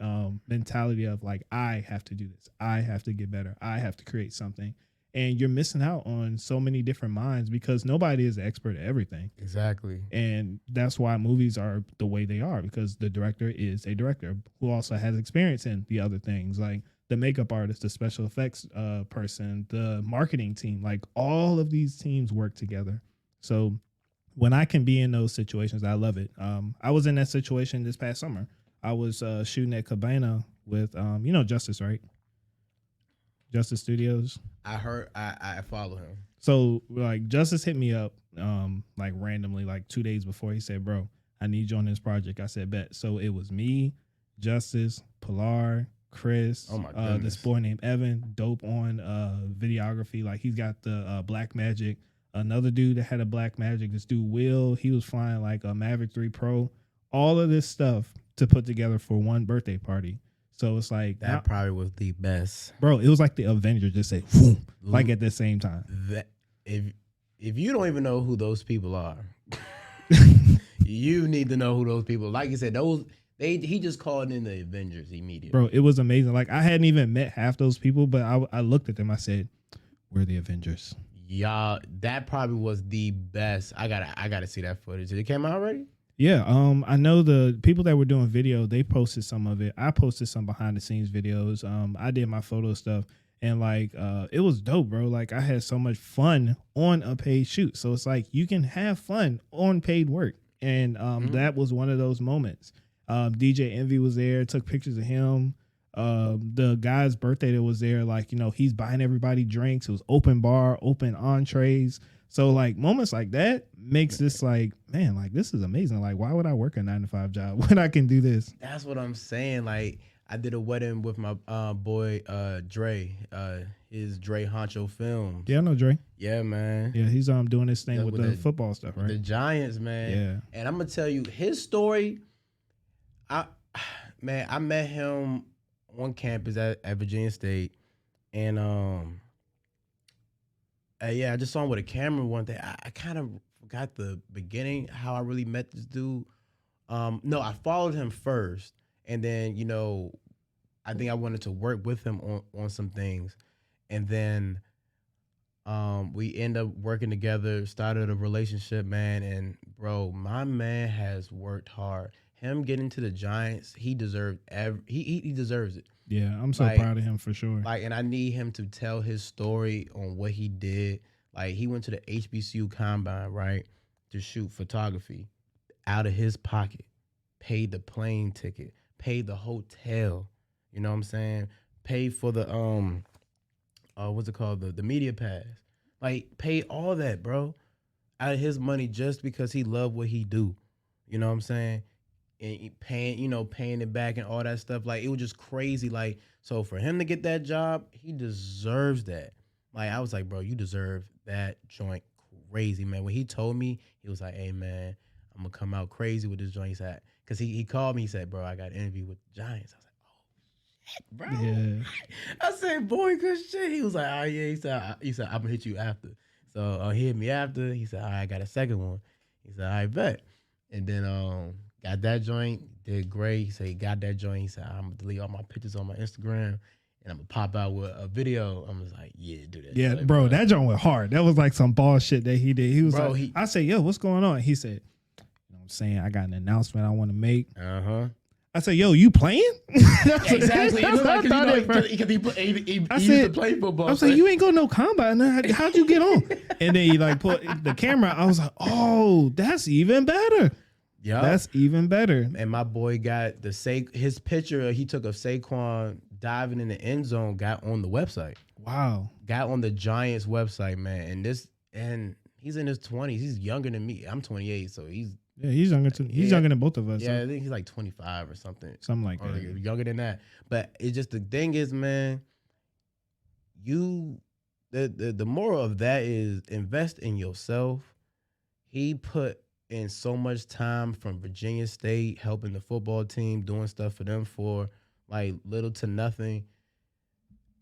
mentality of like, I have to do this. I have to get better. I have to create something. And you're missing out on so many different minds because nobody is an expert at everything. Exactly. And that's why movies are the way they are, because the director is a director who also has experience in the other things, like the makeup artist, the special effects person, the marketing team. Like, all of these teams work together. So when I can be in those situations, I love it. I was in that situation this past summer. I was shooting at Cabana with, Justice, right? Justice Studios. I heard. I follow him. So like, Justice hit me up like randomly, like 2 days before. He said, bro, I need you on this project. I said, bet. So it was me, Justice, Pilar, Chris, this boy named Evan, dope on videography. Like, he's got the Black Magic. Another dude that had a Black Magic, this dude Will, he was flying like a Maverick 3 Pro. All of this stuff to put together for one birthday party. So it's like, that probably was the best, bro. It was like the Avengers just say, whoom, like at the same time. That if you don't even know who those people are, you need to know who those people. Like you said, he just called in the Avengers immediately. Bro, it was amazing. Like, I hadn't even met half those people, but I looked at them. I said, we're the Avengers. Y'all, that probably was the best. I gotta see that footage. It came out already? Yeah, I know the people that were doing video, they posted some of it. I posted some behind the scenes videos. I did my photo stuff, and like, it was dope, bro. Like, I had so much fun on a paid shoot. So it's like, you can have fun on paid work. And that was one of those moments. DJ Envy was there, took pictures of him. The guy's birthday that was there, like, he's buying everybody drinks. It was open bar, open entrees. So like, moments like that makes this like, man, like, this is amazing. Like, why would I work a 9-to-5 job when I can do this? That's what I'm saying. Like, I did a wedding with my boy Dre, his Dre Honcho Films. Yeah, I know Dre. Yeah, man. Yeah, he's doing this thing with the football stuff, right? The Giants, man. Yeah. And I'm gonna tell you his story. I met him on campus at Virginia State, and I just saw him with a camera one day. I kind of forgot the beginning, how I really met this dude. No, I followed him first, and then I think I wanted to work with him on some things, and then we end up working together, started a relationship, man. And bro, my man has worked hard. Him getting to the Giants, he deserved he deserves it. Yeah, I'm so proud of him for sure. Like, and I need him to tell his story on what he did. Like, he went to the HBCU combine, right? to shoot photography out of his pocket, paid the plane ticket, paid the hotel, you know what I'm saying? Paid for the what's it called? The media pass. Like paid all that, bro, out of his money just because he loved what he do. You know what I'm saying? And paying it back and all that stuff. Like it was just crazy. Like, so for him to get that job, he deserves that. Like I was like, bro, you deserve that joint crazy, man. When he told me, he was like, hey man, I'm gonna come out crazy with this joint. He said, cause he called me, he said, bro, I got an interview with the Giants. I was like, oh shit, bro. Yeah. I said, boy, good shit. He was like, oh yeah, he said, I'm gonna hit you after. So he hit me after. He said, all right, I got a second one. He said, I bet. And then got that joint, did great. He said he got that joint. He said, I'm gonna delete all my pictures on my Instagram and I'm gonna pop out with a video. I'm just like, yeah, do that. Yeah, like, bro, that joint went hard. That was like some ball shit that he did. He was like, I said, yo, what's going on? He said, you know what I'm saying? I got an announcement I want to make. I said, yo, you playing? Exactly. He used to play football. I was like, you ain't go no combine. How'd you get on? And then he like put the camera. I was like, oh, that's even better. Yeah, that's even better. And my boy got his picture he took of Saquon diving in the end zone got on the website. Wow. Got on the Giants website, man. And he's in his 20s. He's younger than me. I'm 28, so he's younger too. He's younger than both of us. Yeah, I think he's like 25 or something. Something like or that. Younger than that. But it's just the thing is, man, the moral of that is invest in yourself. He put in so much time from Virginia State, helping the football team, doing stuff for them for like little to nothing.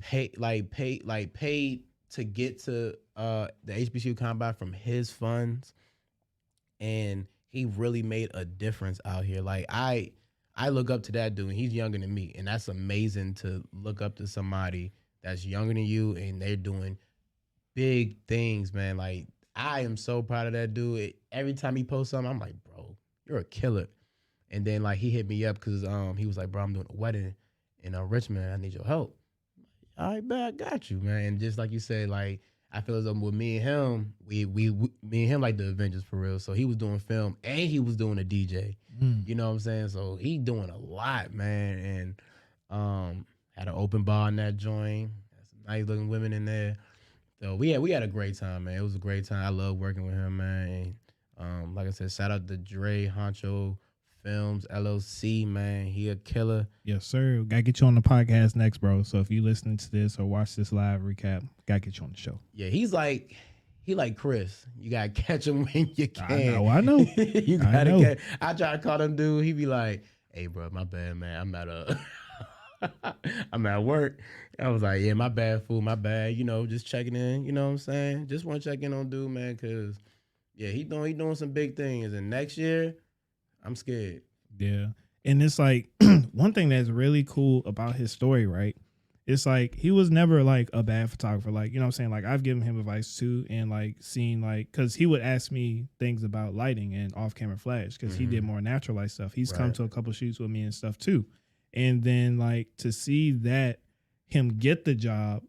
Paid to get to the HBCU combine from his funds, and he really made a difference out here. Like I look up to that dude. He's younger than me, and that's amazing to look up to somebody that's younger than you, and they're doing big things, man. Like I am so proud of that dude. Every time he posts something, I'm like, bro, you're a killer. And then like he hit me up because he was like, bro, I'm doing a wedding in Richmond. I need your help. All right, man, I got you, man. And just like you said, like I feel as though with me and him, me and him like the Avengers for real. So he was doing film and he was doing a DJ. You know what I'm saying? So he doing a lot, man. And had an open bar in that joint. Had some nice looking women in there. So we had a great time, man. It was a great time. I love working with him, man. And like I said, shout out to Dre Honcho Films LLC, man. He a killer. Yes, sir. Gotta get you on the podcast next, bro. So if you listening to this or watch this live recap, gotta get you on the show. Yeah, he like Chris. You gotta catch him when you can. I know. You gotta catch. I try to call him dude. He be like, "Hey, bro, my bad, man. I'm at work." I was like, "Yeah, my bad, fool. My bad. You know, just checking in. You know what I'm saying? Just want to check in on dude, man, because yeah, he doing some big things. And next year, I'm scared." Yeah, and it's like one thing that's really cool about his story, right? It's like he was never like a bad photographer. Like, you know what I'm saying? Like I've given him advice too, and like seeing like, cause he would ask me things about lighting and off camera flash, cause he did more natural light stuff. He's come to a couple shoots with me and stuff too. And then like to see that him get the job,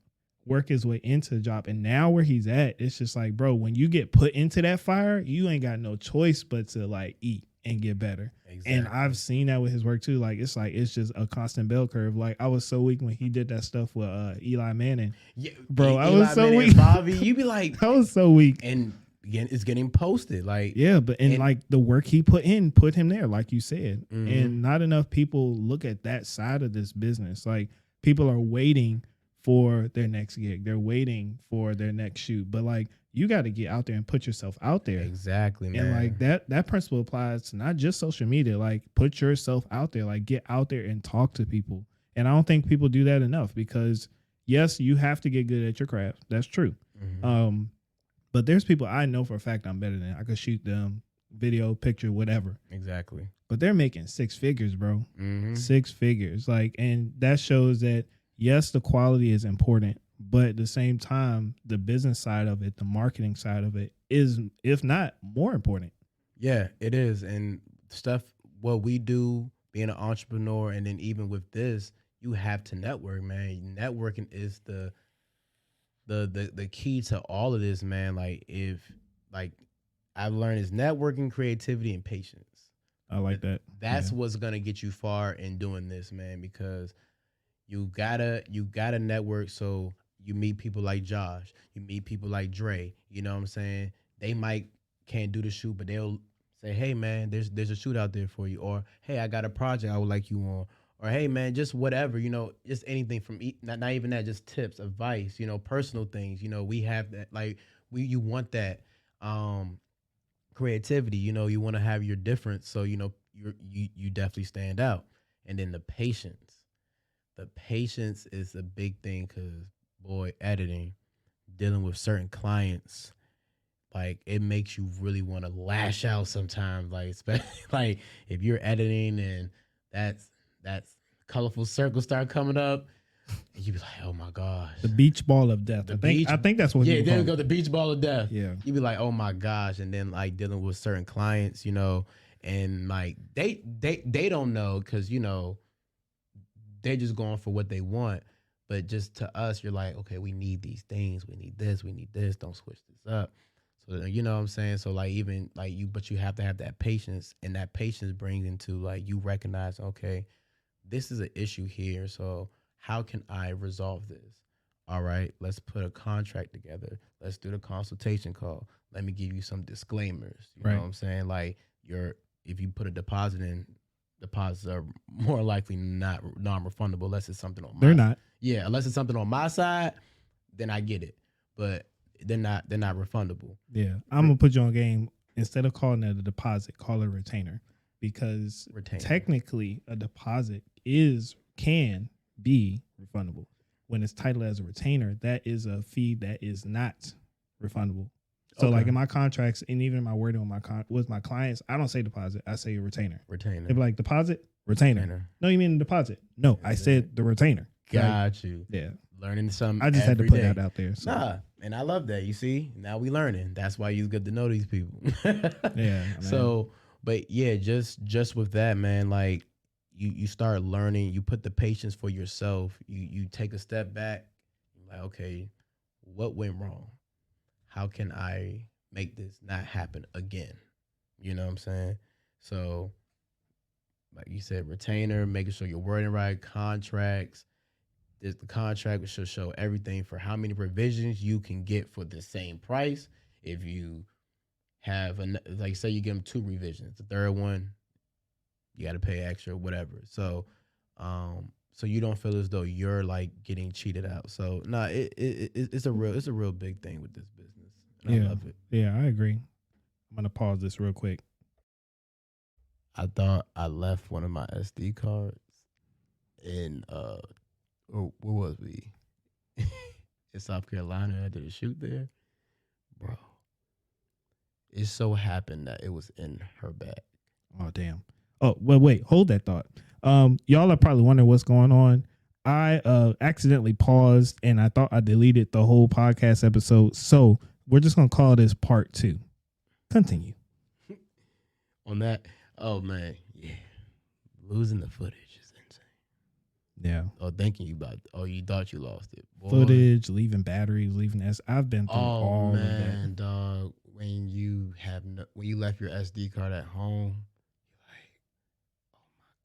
work his way into the job, and now where he's at, it's just like, bro, when you get put into that fire, you ain't got no choice but to like eat and get better. Exactly. And I've seen that with his work too. Like it's just a constant bell curve. Like I was so weak when he did that stuff with Eli Manning. Yeah, bro, I was so weak. Bobby, you be like, I was so weak. And again, it's getting posted. Like and like the work he put him there, like you said. And not enough people look at that side of this business. Like people are waiting for their next gig. They're waiting for their next shoot. But like you got to get out there and put yourself out there. Exactly, man. And like that principle applies to not just social media. Like put yourself out there. Like get out there and talk to people. And I don't think people do that enough because yes, you have to get good at your craft. That's true. But there's people I know for a fact I'm better than. I could shoot them video, picture, whatever. Exactly. But they're making 6 figures, bro. 6 figures. Like, and that shows that yes, the quality is important. But at the same time, the business side of it, the marketing side of it is, if not more important. Yeah, it is. And stuff, what we do, being an entrepreneur, and then even with this, you have to network, man. Networking is the key to all of this, man. Like if like I've learned is networking, creativity, and patience. I like that. That's what's gonna get you far in doing this, man. Because you gotta network. So you meet people like Josh, you meet people like Dre. You know what I'm saying? They might can't do the shoot, but they'll say, "Hey, man, there's a shoot out there for you," or "Hey, I got a project I would like you on," or "Hey, man, just whatever." Just anything from not even that, just tips, advice. Personal things. We have that. Like you want that. Creativity. You want to have your difference, so you definitely stand out. And then the patience is a big thing, because boy, editing, dealing with certain clients, like it makes you really want to lash out sometimes, like especially like if you're editing and that's colorful circles start coming up, and you be like, oh my gosh, The beach ball of death. I think that's what. Yeah, there we call go, it. the beach ball of death. Yeah. You be like, oh my gosh. And then like dealing with certain clients, and like they don't know, because they're just going for what they want. But just to us, you're like, okay, we need these things, we need this, don't switch this up. So you know what I'm saying? So like even like but you have to have that patience, and that patience brings into like you recognize, okay, this is an issue here. So how can I resolve this? All right, let's put a contract together. Let's do the consultation call. Let me give you some disclaimers. You know what I'm saying? Like if you put a deposit in, deposits are more likely not non-refundable unless it's something on my They're not. Yeah, unless it's something on my side, then I get it. But they're not refundable. Yeah. I'm gonna put you on game. Instead of calling it a deposit, call it a retainer. Because technically a deposit can be refundable. When it's titled as a retainer, that is a fee that is not refundable. So like in my contracts and even in my wording with my clients, I don't say deposit, I say retainer. Retainer. They're like deposit, retainer. No, you mean deposit? No, I said the retainer. Got you. Yeah. Learning something. I just had to put that out there. So. Nah, and I love that. You see, now we learning. That's why you good to know these people. Yeah. Man. So, but yeah, just with that, man, like you start learning. You put the patience for yourself. You take a step back. You're like, okay, what went wrong? How can I make this not happen again? You know what I'm saying? So, like you said, retainer, making sure you're wording right, contracts. The contract should show everything for how many revisions you can get for the same price. If you have, like say you give them 2 revisions, the third one, you got to pay extra, whatever. So, so you don't feel as though you're like getting cheated out. So, it's a real big thing with this business. And I love it. Yeah, I agree. I'm gonna pause this real quick. I thought I left one of my SD cards in where was we? In South Carolina. I did a shoot there. Bro. It so happened that it was in her bag. Oh, damn. Oh, well, wait. Hold that thought. Y'all are probably wondering what's going on. I accidentally paused and I thought I deleted the whole podcast episode. So we're just going to call this part 2. Continue. On that, oh, man. Yeah. Losing the footage. Yeah. Oh, thinking you about. Oh, you thought you lost it. Boy. Footage, leaving batteries, leaving S. I've been through all of that. Oh man, dog. When you left your SD card at home, you're like, oh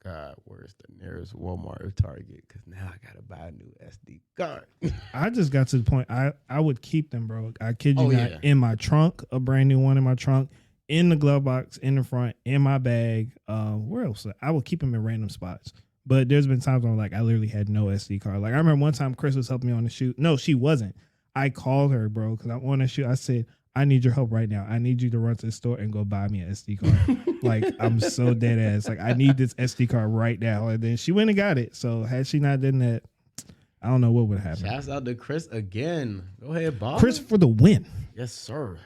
my God, where's the nearest Walmart or Target? Because now I gotta buy a new SD card. I just got to the point I would keep them, bro. I kid you not. Yeah. In my trunk, a brand new one in my trunk, in the glove box, in the front, in my bag. Where else? I would keep them in random spots. But there's been times where like I literally had no SD card. Like I remember one time Chris was helping me on the shoot. No, she wasn't. I called her, bro, because I want to shoot. I said, I need your help right now. I need you to run to the store and go buy me an SD card. Like I'm so dead ass. Like I need this SD card right now. And then she went and got it. So had she not done that, I don't know what would happen. Shouts out to Chris again. Go ahead, Bob. Chris for the win. Yes, sir.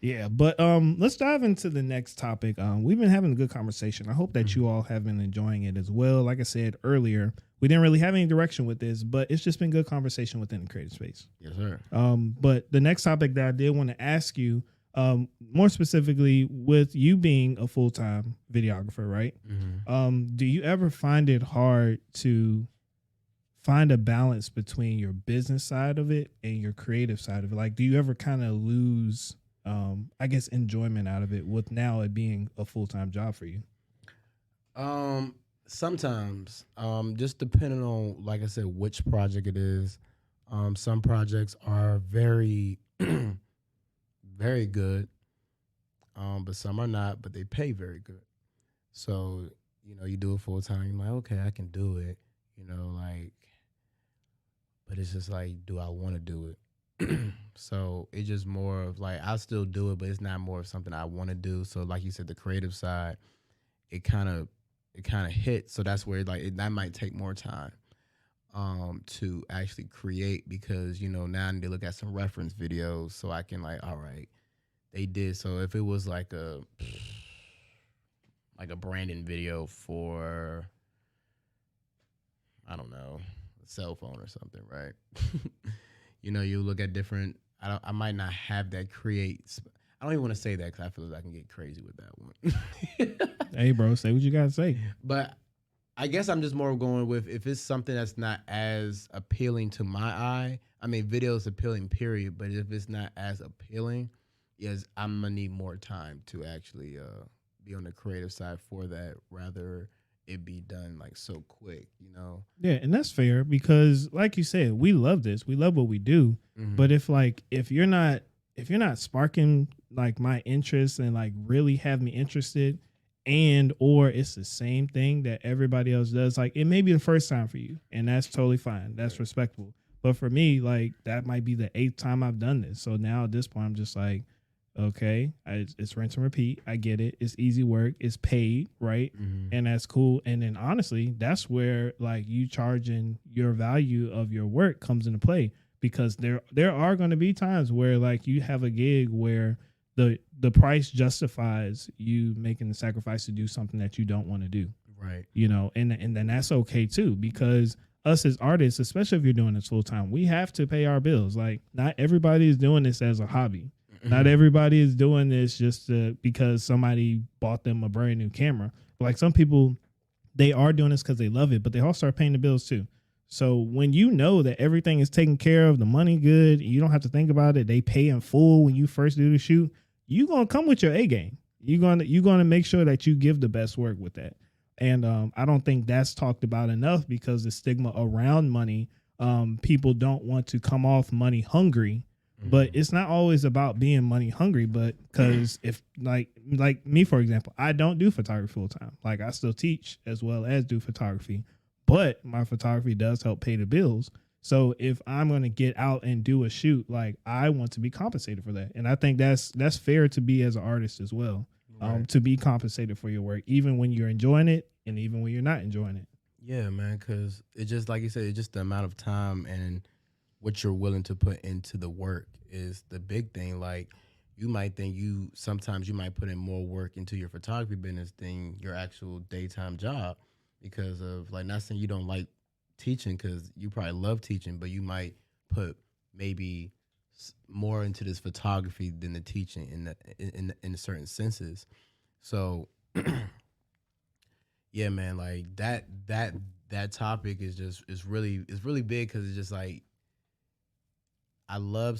Yeah, but let's dive into the next topic. We've been having a good conversation. I hope that you all have been enjoying it as well. Like I said earlier, we didn't really have any direction with this, but it's just been good conversation within the creative space. Yes, sir. But the next topic that I did want to ask you, more specifically, with you being a full-time videographer, right? Mm-hmm. Do you ever find it hard to find a balance between your business side of it and your creative side of it? Like, do you ever kind of lose I guess, enjoyment out of it with now it being a full-time job for you? Sometimes, just depending on, like I said, which project it is. Some projects are very, very good, but some are not, but they pay very good. So, you do it full time. You're like, okay, I can do it. Like, but it's just like, do I want to do it? So it's just more of like, I still do it, but it's not more of something I want to do. So, like you said, the creative side, it kind of hits. So that's where like that might take more time to actually create, because now I need to look at some reference videos so I can, like, all right, they did. So if it was like a branding video for, I don't know, a cell phone or something, right? You look at different. I might not have that create. I don't even want to say that because I feel like I can get crazy with that one. Hey, bro, say what you gotta say. But I guess I'm just more going with, if it's something that's not as appealing to my eye. I mean, video is appealing, period. But if it's not as appealing, yes, I'm gonna need more time to actually be on the creative side for that, rather it be done like so quick. Yeah, and that's fair because, like you said, we love this. We love what we do. Mm-hmm. But if you're not sparking like my interest and like really have me interested, and or it's the same thing that everybody else does, like it may be the first time for you, and that's totally fine. That's respectable. But for me, like that might be the 8th time I've done this. So now at this point, I'm just like, okay, it's rinse and repeat. I get it. It's easy work. It's paid, right? Mm-hmm. And that's cool. And then honestly, that's where like you charging your value of your work comes into play, because there are going to be times where like you have a gig where the price justifies you making the sacrifice to do something that you don't want to do. Right. And then that's okay too, because us as artists, especially if you're doing this full time, we have to pay our bills. Like not everybody is doing this as a hobby. Not everybody is doing this just because somebody bought them a brand new camera. Like some people, they are doing this because they love it, but they all start paying the bills too. So when you know that everything is taken care of, the money good, you don't have to think about it. They pay in full when you first do the shoot. You're gonna come with your A game. You're gonna make sure that you give the best work with that. And I don't think that's talked about enough, because the stigma around money, people don't want to come off money hungry. But it's not always about being money hungry, but because if like me, for example, I don't do photography full time. Like I still teach as well as do photography, but my photography does help pay the bills. So if I'm going to get out and do a shoot, like I want to be compensated for that. And I think that's fair to be as an artist as well, right. To be compensated for your work, even when you're enjoying it and even when you're not enjoying it. Yeah, man, because it's just like you said, it's just the amount of time and what you're willing to put into the work is the big thing. Like you might think sometimes you might put in more work into your photography business than your actual daytime job, because of, like, not saying you don't like teaching, because you probably love teaching, but you might put maybe more into this photography than the teaching in certain senses. So yeah, man, like that topic is really big, because it's just like I love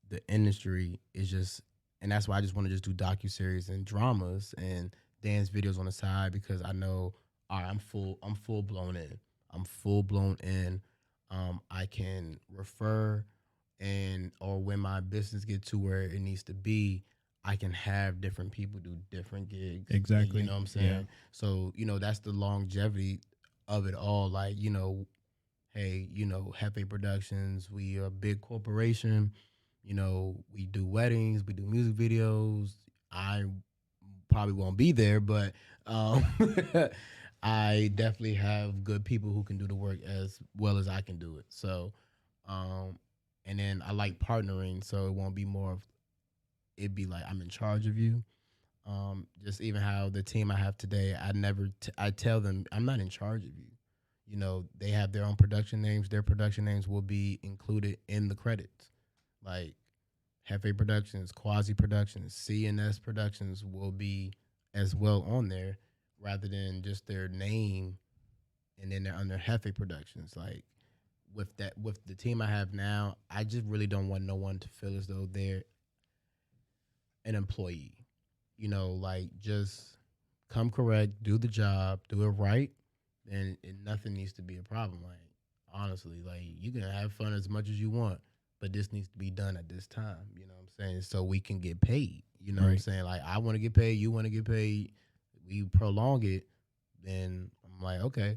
the industry. It's just, and that's why I just want to just do docuseries and dramas and dance videos on the side, because I know, all right, I'm full blown in. I'm full blown in. I can refer, or when my business gets to where it needs to be, I can have different people do different gigs. Exactly. And, you know what I'm saying? Yeah. So, that's the longevity of it all. Like, hey, Jefe Productionz, we are a big corporation. We do weddings, we do music videos. I probably won't be there, but I definitely have good people who can do the work as well as I can do it. So, and then I like partnering, so it won't be more of, it'd be like I'm in charge of you. Just even how the team I have today, I tell them I'm not in charge of you. They have their own production names. Their production names will be included in the credits. Like Jefe Productionz, Quasi Productions, CNS Productions will be as well on there, rather than just their name and then they're under Jefe Productionz. Like with the team I have now, I just really don't want no one to feel as though an employee. Like just come correct, do the job, do it right, and nothing needs to be a problem. Like honestly, like you can have fun as much as you want, but this needs to be done at this time. You know what I'm saying? So we can get paid. You know what I'm Right. saying? Like I want to get paid, you want to get paid. We prolong it, then I'm like, okay,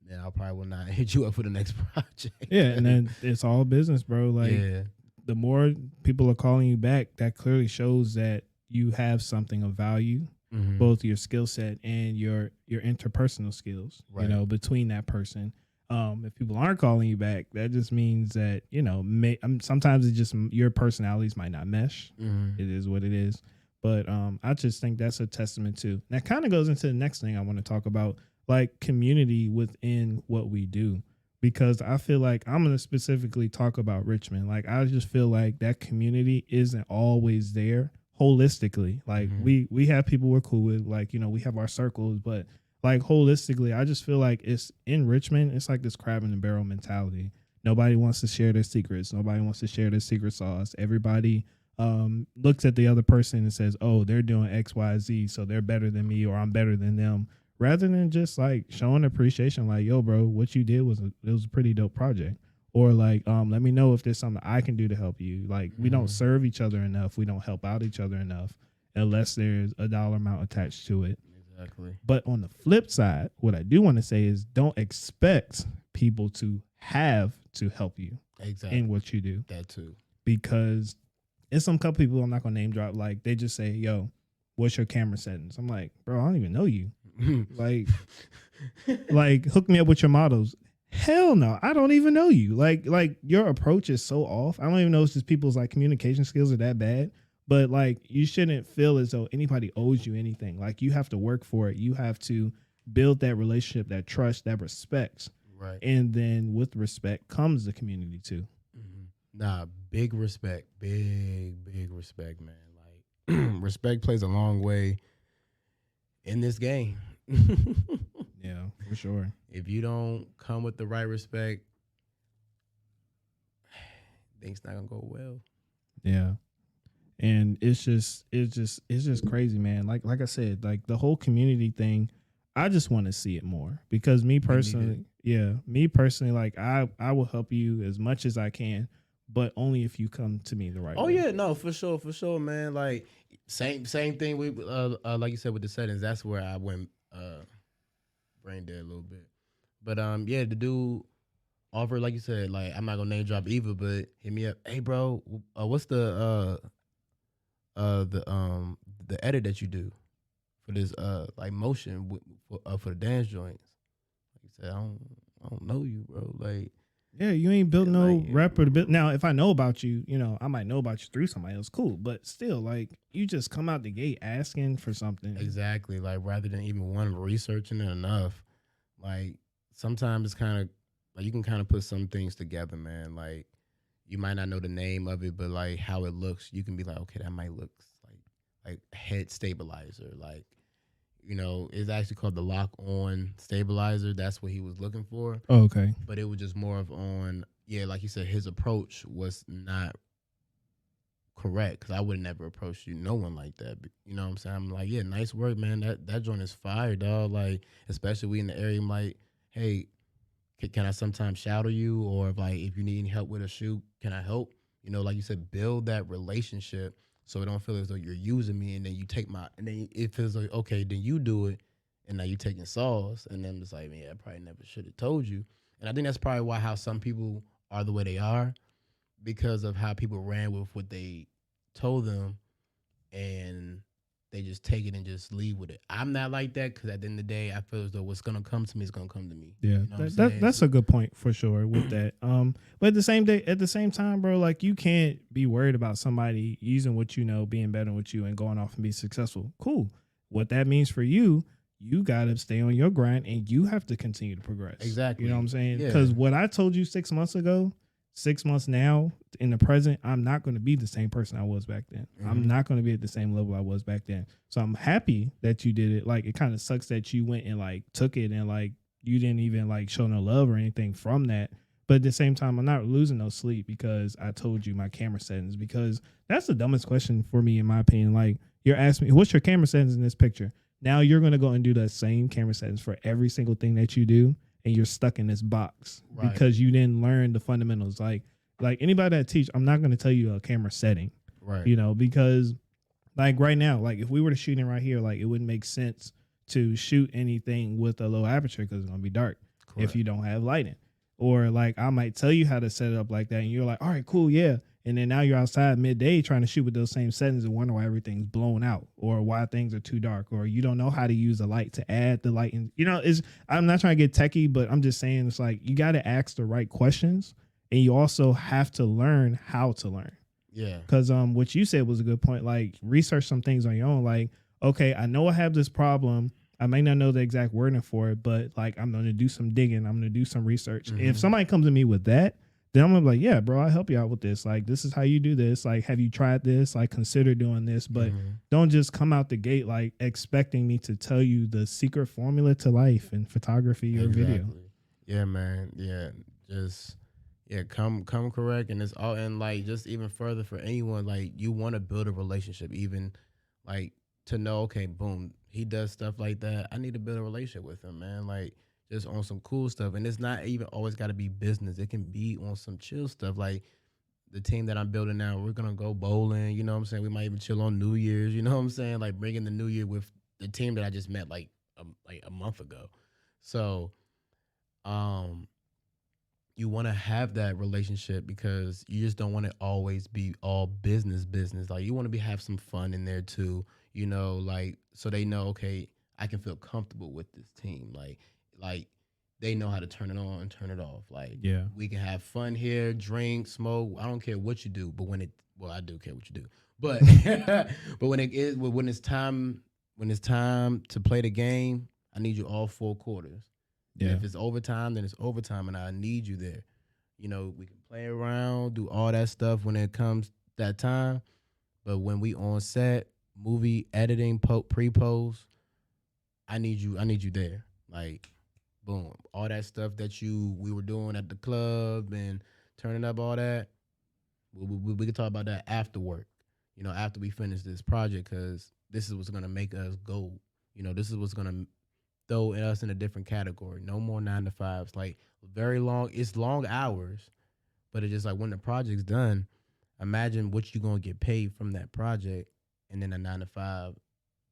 then I probably will not hit you up for the next project. Yeah, and then it's all business, bro. Like yeah, the more people are calling you back, that clearly shows that you have something of value, both your skill set and your interpersonal skills. Right. Between that person. If people aren't calling you back, that just means that sometimes it just your personalities might not mesh. It is what it is. But I just think that's a testament to. That kind of goes into the next thing I want to talk about, like community within what we do. Because I feel like I'm going to specifically talk about Richmond. Like, I just feel like that community isn't always there holistically. Like, we have people we're cool with. Like, we have our circles. But, like, holistically, I just feel like it's in Richmond, it's like this crab in the barrel mentality. Nobody wants to share their secrets. Nobody wants to share their secret sauce. Everybody looks at the other person and says, oh, they're doing X, Y, Z, so they're better than me or I'm better than them. Rather than just like showing appreciation, like, yo, bro, what you did was a pretty dope project. Or like, let me know if there's something I can do to help you. Like, we don't serve each other enough. We don't help out each other enough unless there's a dollar amount attached to it. Exactly. But on the flip side, what I do want to say is don't expect people to have to help you in what you do. That too. Because it's some couple people, I'm not going to name drop, like they just say, yo, what's your camera settings? I'm like, bro, I don't even know you. like hook me up with your models. Hell no, I don't even know you. Like your approach is so off. I don't even know if just people's like communication skills are that bad. But like you shouldn't feel as though anybody owes you anything. Like you have to work for it. You have to build that relationship, that trust, that respect. Right. And then with respect comes the community too. Nah, big respect, big respect, man. Like respect plays a long way in this game. Yeah, for sure. If you don't come with the right respect, things not gonna go well. Yeah. And it's just crazy, man. Like I said, like the whole community thing, I just want to see it more because me personally, like I will help you as much as I can, but only if you come to me the right way. Oh yeah, no, for sure, man. Like same thing with like you said with the settings. That's where I went brain dead a little bit. But yeah, the dude offered, like you said, like I'm not gonna name drop either, but hit me up. Hey bro, what's the edit that you do for this like motion for the dance joints? Like you said, I don't know you, bro. Like yeah, you ain't built no like, rapper to build. Now, if I know about you, I might know about you through somebody else. Cool, but still, like you just come out the gate asking for something. Exactly. Like rather than even one researching it enough, like sometimes it's kind of like you can kind of put some things together, man. Like you might not know the name of it, but like how it looks, you can be like, okay, that might look like head stabilizer. Like, it's actually called the lock on stabilizer. That's what he was looking for. Oh, okay. But it was just more of on, like you said, his approach was not correct because I would never approach no one like that. But, you know what I'm saying? I'm like, yeah, nice work, man. That joint is fire, dog. Like, especially we in the area, I'm like, hey, can I sometimes shadow you? Or if you need any help with a shoot, can I help? Like you said, build that relationship so it don't feel as though you're using me and then you take and then it feels like, okay, then you do it and now you taking sauce. And then it's like, man, I probably never should have told you. And I think that's probably how some people are the way they are because of how people ran with what they told them and they just take it and just leave with it. I'm not like that because at the end of the day, I feel as though what's going to come to me is going to come to me. Yeah, that's a good point for sure with that. But at the same time, bro, like you can't be worried about somebody using what you know, being better with you and going off and be successful. Cool. What that means for you, you got to stay on your grind and you have to continue to progress. Exactly. You know what I'm saying? Because what I told you 6 months ago, 6 months now in the present, I'm not going to be the same person I was back then. I'm not going to be at the same level I was back then. So I'm happy that you did it. Like, it kind of sucks that you went and like took it and like you didn't even like show no love or anything from that. But at the same time, I'm not losing no sleep because I told you my camera settings, because that's the dumbest question for me, in my opinion. Like, you're asking me, what's your camera settings in this picture? Now you're going to go and do the same camera settings for every single thing that you do, and you're stuck in this box because you didn't learn the fundamentals. Like anybody that teach, I'm not going to tell you a camera setting, right? You know, because like right now, like if we were to shoot in right here, like it wouldn't make sense to shoot anything with a low aperture because it's going to be dark. Correct. If you don't have lighting. Or like I might tell you how to set it up like that, and you're like, all right, cool, yeah. And then now you're outside midday trying to shoot with those same settings and wonder why everything's blown out or why things are too dark, or you don't know how to use a light to add the light. And I'm not trying to get techie, but I'm just saying it's like you got to ask the right questions, and you also have to learn how to learn. Yeah. Because what you said was a good point. Like, research some things on your own. Like, okay, I know I have this problem. I may not know the exact wording for it, but like I'm going to do some digging. I'm going to do some research. Mm-hmm. If somebody comes to me with that, then I'm going to be like, yeah, bro, I'll help you out with this. Like, this is how you do this. Like, have you tried this? Like, consider doing this. But don't just come out the gate like expecting me to tell you the secret formula to life in photography or video. Yeah, man. Yeah. Just, yeah, come correct. And it's all, and like, just even further for anyone, like, you want to build a relationship, even like to know, okay, boom, he does stuff like that. I need to build a relationship with him, man. Like, just on some cool stuff. And it's not even always got to be business. It can be on some chill stuff. Like the team that I'm building now, we're going to go bowling. You know what I'm saying? We might even chill on New Year's. You know what I'm saying? Like bringing the New Year with the team that I just met like a month ago. So you want to have that relationship because you just don't want to always be all business. Like you want to have some fun in there too. You know, like, so they know, okay, I can feel comfortable with this team. Like they know how to turn it on and turn it off. Like, yeah, we can have fun here, drink, smoke. I don't care what you do, but I do care what you do. But but when it's time to play the game, I need you all 4 quarters. Yeah. And if it's overtime, then it's overtime, and I need you there. You know, we can play around, do all that stuff when it comes that time. But when we on set, movie editing, pre-post, I need you there. Like, boom, all that stuff that we were doing at the club and turning up all that. We can talk about that after work. You know, after we finish this project, because this is what's gonna make us go. You know, this is what's gonna throw us in a different category. No more 9 to 5s. Like very long. It's long hours, but it's just like when the project's done, imagine what you're gonna get paid from that project, and then a 9 to 5.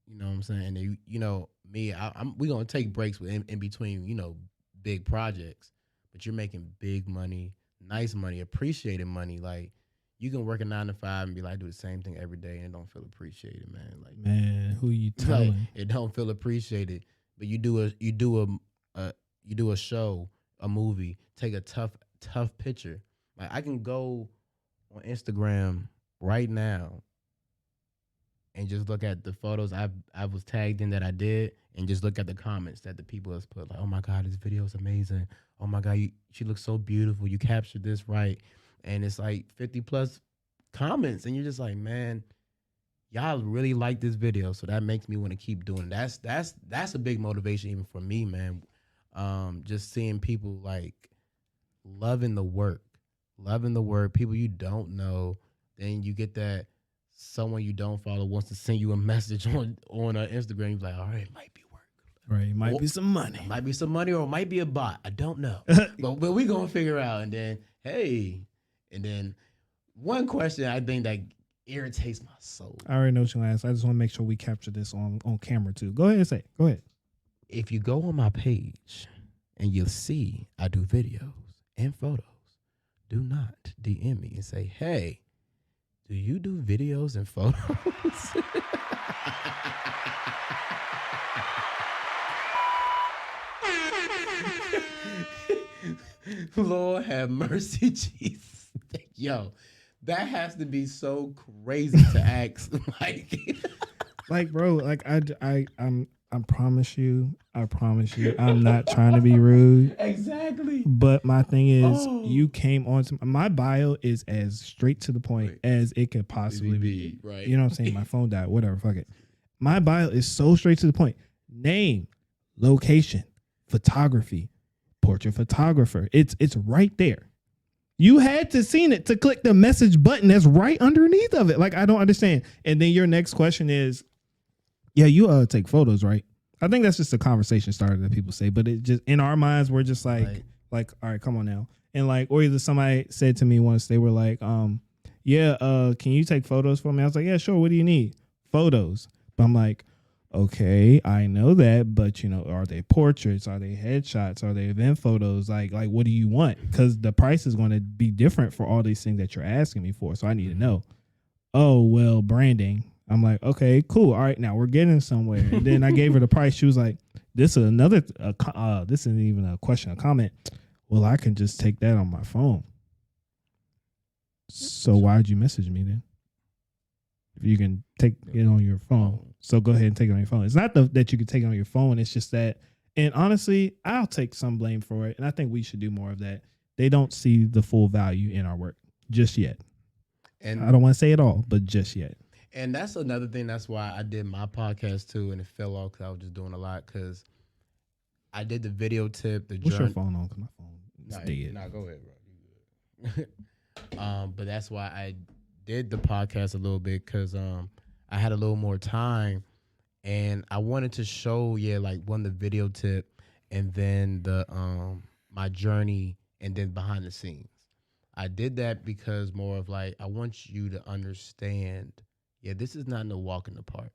You know what I'm saying? And you know me, we gonna take breaks in between. You know, big projects, but you're making big money, nice money, appreciated money. Like you can work a 9 to 5 and be like, I do the same thing every day, and it don't feel appreciated, man. Like, man, who you telling? Like, it don't feel appreciated. But you do a show, a movie, take a tough picture. Like I can go on Instagram right now and just look at the photos I was tagged in that I did, and just look at the comments that the people has put. Like, oh my God, this video is amazing. Oh my God, she looks so beautiful. You captured this right, and it's like 50 plus comments, and you're just like, man, y'all really like this video, so that makes me want to keep doing it. That's a big motivation even for me, man. Just seeing people like loving the work, people you don't know. Then you get that someone you don't follow wants to send you a message on Instagram. You're like, all right, it might be work. Right, it might be some money. It might be some money, or it might be a bot. I don't know. but we gonna figure out. And then, and then one question I think that irritates my soul. I already know what you're gonna ask. I just want to make sure we capture this on camera too. Go ahead and say it. Go ahead. If you go on my page and you'll see I do videos and photos, do not DM me and say, hey, do you do videos and photos? Lord have mercy, Jesus. Yo, that has to be so crazy to ask. Like, bro, like I promise you, I'm not trying to be rude. Exactly. But my thing is, you came on to my bio is as straight to the point as it could possibly be. Right. You know what I'm saying? My phone died. Whatever. Fuck it. My bio is so straight to the point. Name, location, photography, portrait photographer. It's right there. You had to seen it to click the message button that's right underneath of it. Like, I don't understand. And then your next question is, yeah, you take photos, right? I think that's just a conversation starter that people say, but it just in our minds we're just like, all right, come on now. And like, or either somebody said to me once, they were like, yeah, can you take photos for me? I was like, yeah, sure. What do you need? Photos. But I'm like, okay, I know that, but are they portraits? Are they headshots? Are they event photos? Like what do you want? Because the price is going to be different for all these things that you're asking me for. So I need to know. Oh, well, branding. I'm like, okay, cool. All right, now we're getting somewhere. And then I gave her the price. She was like, this is another, this isn't even a question, a comment. Well, I can just take that on my phone. So why'd you message me then? If you can take it on your phone. So go ahead and take it on your phone. It's not that you can take it on your phone. It's just that, and honestly, I'll take some blame for it. And I think we should do more of that. They don't see the full value in our work just yet. And I don't want to say it all, but just yet. And that's another thing. That's why I did my podcast too, and it fell off because I was just doing a lot. Because I did the video tip. What's your phone on? Because my phone is dead. Nah, go ahead, bro. You good. But that's why I did the podcast a little bit, because I had a little more time, and I wanted to show like the video tip, and then the my journey, and then behind the scenes. I did that because more of like, I want you to understand, this is not no walk in the park.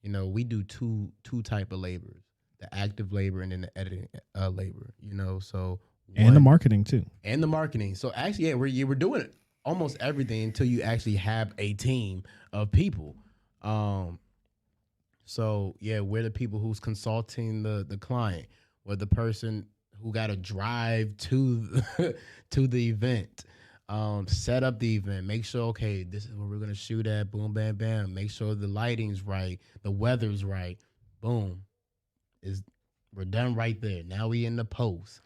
We do two type of labors, the active labor and then the editing labor, so. And the marketing too. And the marketing. So actually, we're doing it almost everything until you actually have a team of people. So we're the people who's consulting the client. We're the person who got to drive to to the event, set up the event, make sure, okay, this is where we're gonna shoot at, boom, bam, bam. Make sure the lighting's right, the weather's right, boom. We're done right there. Now we in the post.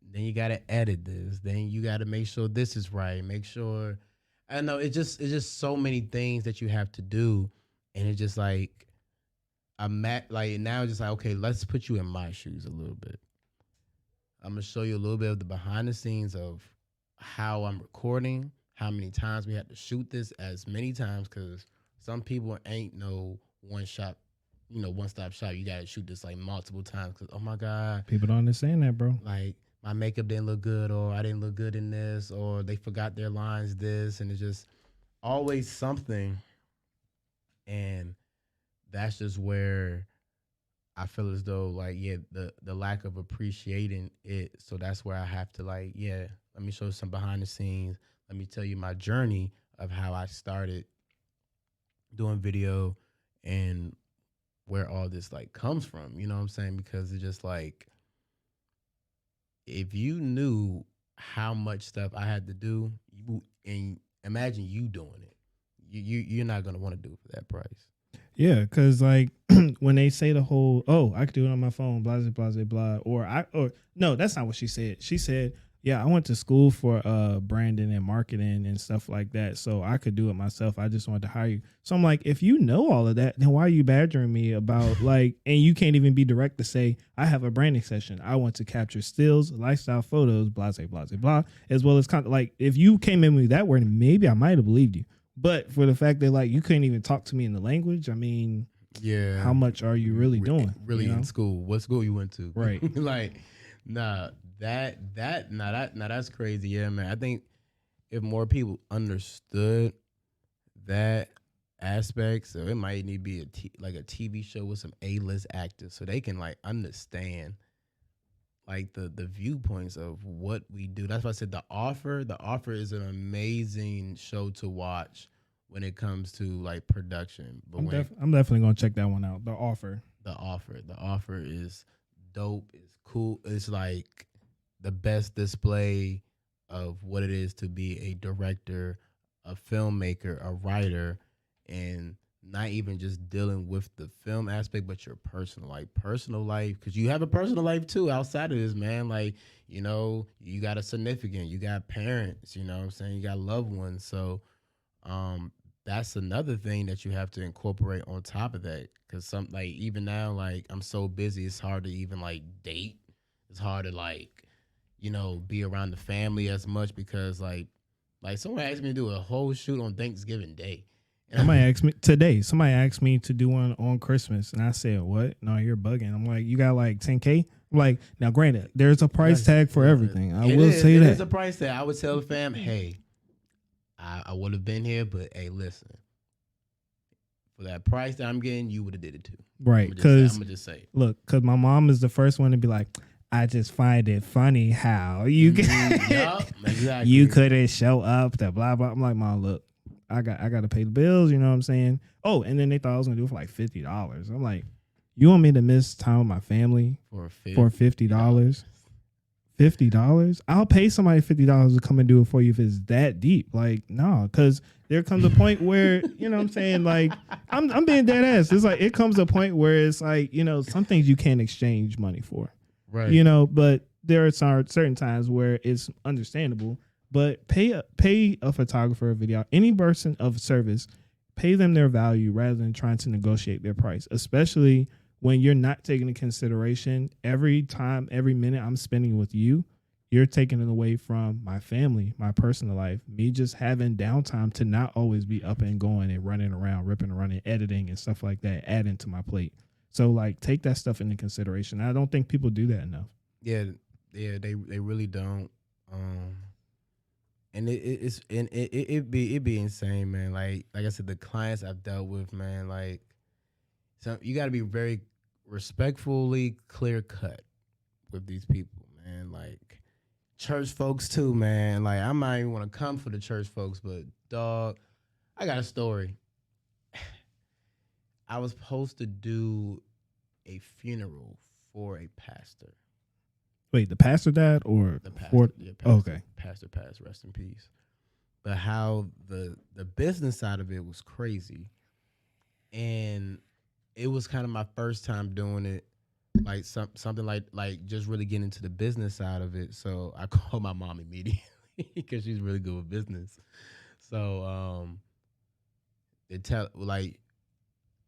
Then you gotta edit this. Then you gotta make sure this is right. Make sure. I know it's just so many things that you have to do, and it's just like now it's just like, okay, let's put you in my shoes a little bit. I'm gonna show you a little bit of the behind the scenes of how I'm recording, how many times we had to shoot this, as many times, because some people ain't no one stop shop. You gotta shoot this like multiple times, because oh my god, people don't understand that, bro. Like, my makeup didn't look good, or I didn't look good in this, or they forgot their lines this, and it's just always something. And that's just where I feel as though the lack of appreciating it. So that's where I have to let me show some behind the scenes. Let me tell you my journey of how I started doing video and where all this comes from. You know what I'm saying? Because it's just like, if you knew how much stuff I had to do, and imagine you doing it, you're not gonna want to do it for that price. Yeah, because when they say the whole, oh, I could do it on my phone, blah blah blah blah, or no, that's not what she said. She said, yeah, I went to school for branding and marketing and stuff like that, so I could do it myself. I just wanted to hire you. So I'm like, if you know all of that, then why are you badgering me about and you can't even be direct to say, I have a branding session. I want to capture stills, lifestyle photos, blah, blah, blah, blah, as well as if you came in with that word, maybe I might have believed you. But for the fact that you couldn't even talk to me in the language, I mean, yeah, how much are you really doing? Really in school? What school you went to? Right. That's crazy. Yeah, man. I think if more people understood that aspect, so it might need to be a TV show with some A-list actors, so they can understand the viewpoints of what we do. That's why I said The Offer. The Offer is an amazing show to watch when it comes to production. But I'm definitely gonna check that one out. The Offer. The Offer is dope. It's cool. It's the best display of what it is to be a director, a filmmaker, a writer, and not even just dealing with the film aspect, but your personal life, because you have a personal life too outside of this, man. You got a significant, you got parents, you know what I'm saying? You got loved ones. So that's another thing that you have to incorporate on top of that, because even now, I'm so busy, it's hard to even date. It's hard to be around the family as much because like someone asked me to do a whole shoot on Thanksgiving Day. And Somebody asked me to do one on Christmas, and I said, "What? No, you're bugging." I'm like, "You got like 10K?" I'm like, now granted, there's a price tag for everything. I will say that. There's a price tag. I would tell the fam, hey, I would have been here, but hey, listen, for that price that I'm getting, you would have did it too. Right? Because I'm gonna just say, look, because my mom is the first one to be like, I just find it funny how you exactly. you couldn't show up to blah blah. I'm like, Mom, look, I got to pay the bills. You know what I'm saying? Oh, and then they thought I was gonna do it for like $50. I'm like, you want me to miss time with my family for $50? $50? I'll pay somebody $50 to come and do it for you if it's that deep. Like, no, because there comes a point where, you know what I'm saying? Like, I'm being dead ass. It's like, it comes a point where it's like, some things you can't exchange money for. Right. But there are certain times where it's understandable. But pay a photographer, a video, any person of service, pay them their value rather than trying to negotiate their price, especially when you're not taking into consideration every time, every minute I'm spending with you, you're taking it away from my family, my personal life, me just having downtime to not always be up and going and running around, ripping and running, editing and stuff like that, adding to my plate. So like take that stuff into consideration. I don't think people do that enough. Yeah, they really don't. And it'd be insane, man. Like I said, the clients I've dealt with, man, like, so you got to be very respectfully clear cut with these people, man. Like church folks too, man. Like I might even want to come for the church folks, but dog, I got a story. I was supposed to do a funeral for a pastor. Wait, the pastor died or the pastor? Yeah, pastor, okay, pastor passed. Rest in peace. But how the business side of it was crazy, and it was kind of my first time doing it, like something like just really getting into the business side of it. So I called my mom immediately because she's really good with business. So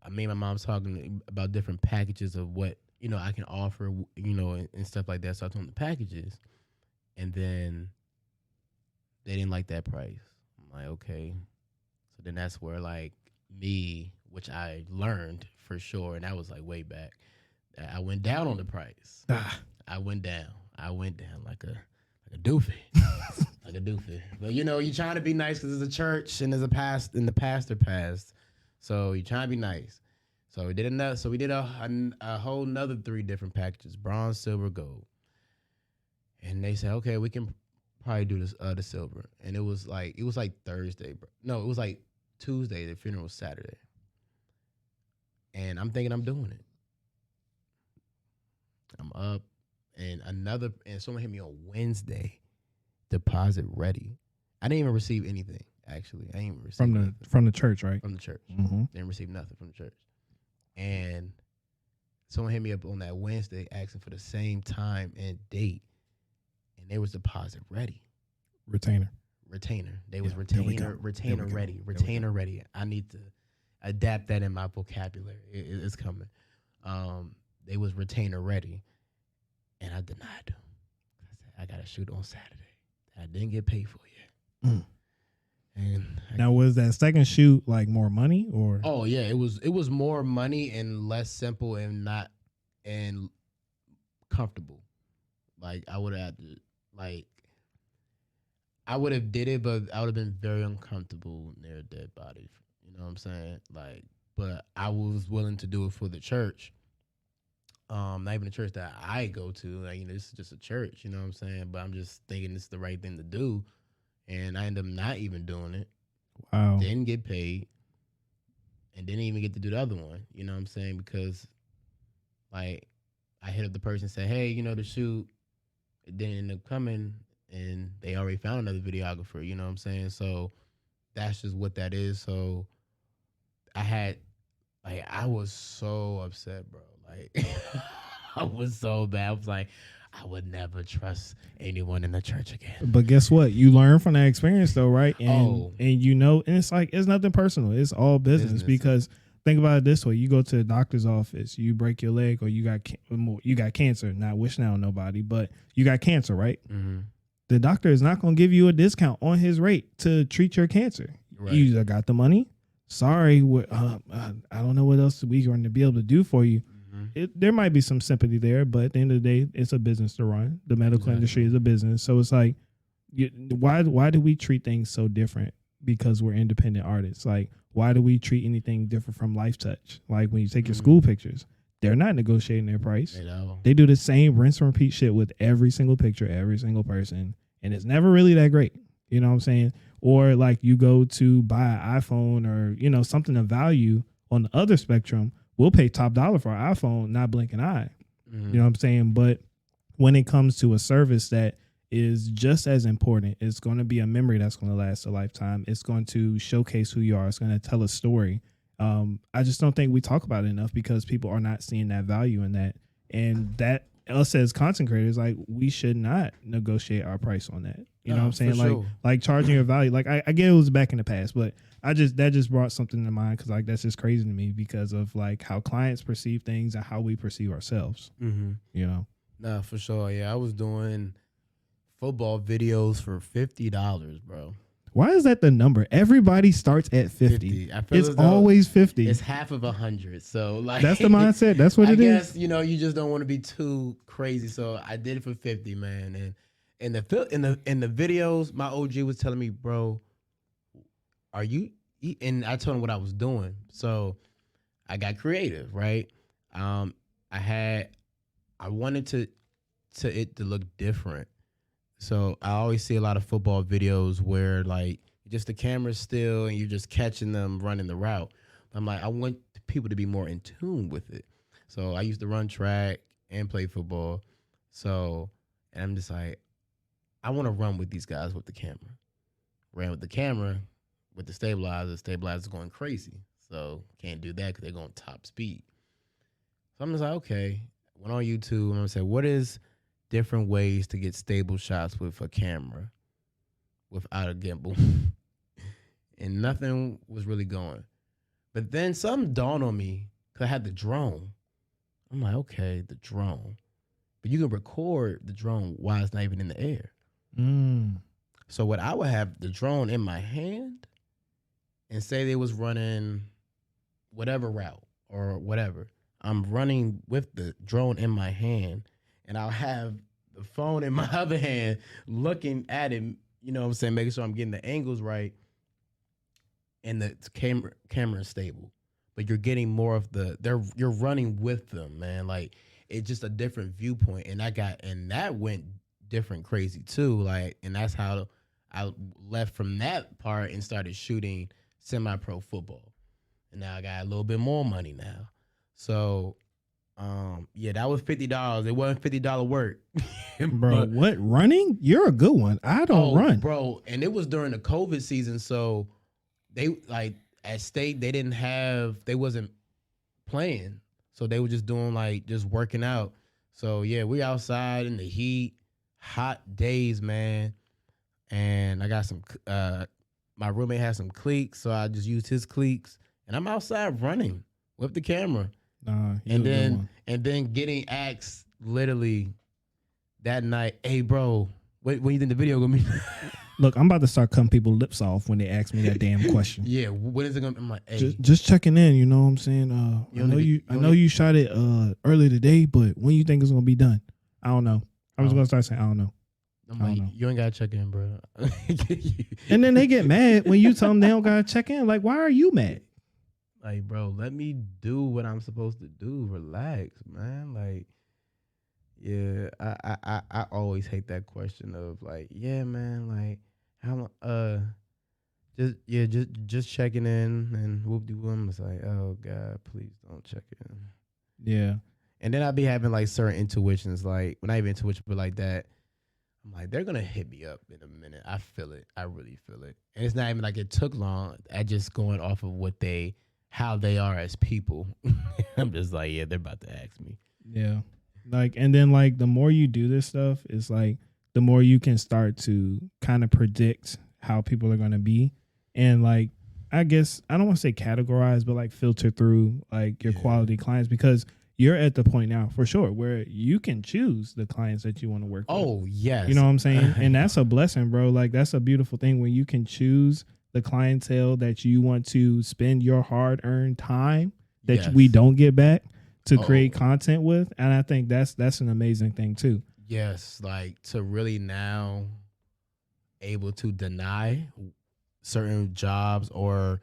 me and my mom's talking about different packages of what I can offer, and stuff like that. So I told them the packages, and then they didn't like that price. I'm like, okay. So then that's where like me, which I learned for sure, and that was like way back, I went down on the price. I went down like a doofy. Like a doofy. But you're trying to be nice because it's a church and there's the pastor passed. So you're trying to be nice. So we did a whole nother 3 different packages: bronze, silver, gold. And they said, okay, we can probably do this the silver. And it was like Thursday, bro. No, it was like Tuesday. The funeral was Saturday. And I'm thinking I'm doing it. I'm up, and someone hit me on Wednesday. Deposit ready. I didn't even receive anything. Actually, I didn't even receive from the church, right? From the church. Mm-hmm. Didn't receive nothing from the church. And someone hit me up on that Wednesday asking for the same time and date, and they was deposit ready. Retainer. They was retainer ready. I need to adapt that in my vocabulary. It's coming. They was retainer ready, and I denied them. I said I got to shoot on Saturday. I didn't get paid for yet. And now, was that second shoot like more money or? Oh yeah, it was more money and less simple and not and comfortable. Like I would have did it, but I would have been very uncomfortable near a dead body. You know what I'm saying? Like, but I was willing to do it for the church. Not even the church that I go to. Like, this is just a church. You know what I'm saying? But I'm just thinking this is the right thing to do. And I ended up not even doing it. Wow. Didn't get paid. And didn't even get to do the other one. You know what I'm saying? Because, like, I hit up the person and said, hey, the shoot, it didn't end up coming. And they already found another videographer. You know what I'm saying? So that's just what that is. So I was so upset, bro. Like, I was so bad. I was like, I would never trust anyone in the church again. But guess what? You learn from that experience, though, right? And and it's like, it's nothing personal. It's all business because think about it this way: you go to the doctor's office, you break your leg, or you got cancer. Not wishing that on nobody, but you got cancer, right? Mm-hmm. The doctor is not going to give you a discount on his rate to treat your cancer. Right. You either got the money. Sorry, I don't know what else we're going to be able to do for you. Mm-hmm. There might be some sympathy there, but at the end of the day, it's a business to run. The medical industry is a business, so it's like, why do we treat things so different? Because we're independent artists. Like, why do we treat anything different from Life Touch? Like when you take your school pictures, they're not negotiating their price. They do the same rinse and repeat shit with every single picture, every single person, and it's never really that great. You know what I'm saying? Or like you go to buy an iPhone or, something of value on the other spectrum, we'll pay top dollar for our iPhone, not blink an eye. You know what I'm saying? But when it comes to a service that is just as important, it's going to be a memory that's going to last a lifetime. It's going to showcase who you are. It's going to tell a story. I just don't think we talk about it enough because people are not seeing that value in that. And that us as content creators, like, we should not negotiate our price on that. You know what I'm saying? Like charging your value. Like I get it was back in the past, but that just brought something to mind because like that's just crazy to me because of like how clients perceive things and how we perceive ourselves. Nah, for sure. Yeah, I was doing football videos for $50, bro. Why is that the number? Everybody starts at 50. It's always 50. It's half of 100. So like that's the mindset. That's what it is. I guess you just don't want to be too crazy. So I did it for 50, man. And in the videos, my OG was telling me, bro, are you? And I told him what I was doing. So I got creative, right? I wanted it to look different. So I always see a lot of football videos where like just the camera's still and you're just catching them running the route. I'm like, I want people to be more in tune with it. So I used to run track and play football. So, and I'm just like, I want to run with these guys with the camera. Ran with the camera with the stabilizer's going crazy. So can't do that because they're going top speed. So I'm just like, okay. Went on YouTube and I'm gonna say, what is different ways to get stable shots with a camera without a gimbal? And nothing was really going. But then something dawned on me because I had the drone. I'm like, okay, the drone. But you can record the drone while it's not even in the air. So what I would have the drone in my hand and say they was running whatever route or whatever. I'm running with the drone in my hand and I'll have the phone in my other hand looking at it, you know what I'm saying, making sure I'm getting the angles right and the camera is stable. But you're getting more of you're running with them, man. Like it's just a different viewpoint. And that went different crazy too. Like, and that's how I left from that part and started shooting semi-pro football. And now I got a little bit more money now. So, yeah, that was $50. It wasn't $50 work. Bro, what? Running? You're a good one. I don't run. Bro, and it was during the COVID season. So they like at state, they wasn't playing. So they were just doing just working out. So yeah, we outside in the heat, hot days, man. And I got some, my roommate had some cleats. So I just used his cleats and I'm outside running with the camera. And then getting asked literally that night, hey bro, when you think the video gonna be? Look, I'm about to start cutting people lips off when they ask me that damn question. Yeah, when is it gonna? I'm like, hey, just checking in. You know what I'm saying? I know you shot it early today, but when you think it's gonna be done? I don't know. I'm just gonna start saying I don't know. I'm like, you ain't gotta check in, bro. And then they get mad when you tell them they don't gotta check in. Like, why are you mad? Like, bro, let me do what I'm supposed to do. Relax, man. Like, yeah, I always hate that question of like, yeah, man, like, how just checking in and whoop de whoop. It's like, oh God, please don't check in. Yeah. And then I be having like certain intuitions, like when I even intuition, but like that, I'm like, they're gonna hit me up in a minute. I feel it. I really feel it. And it's not even like it took long. I just going off of how they are as people. I'm just like, yeah, they're about to ask me. Yeah. Like, and then like the more you do this stuff, it's like the more you can start to kind of predict how people are going to be. And like I guess I don't want to say categorize, but like filter through like your quality clients, because you're at the point now for sure where you can choose the clients that you want to work with. Oh You yes. know what I'm saying? And that's a blessing, bro. Like that's a beautiful thing when you can choose the clientele that you want to spend your hard-earned time that we Yes. don't get back to create Oh. content with. And I think that's an amazing thing too. Yes, like to really now able to deny certain jobs, or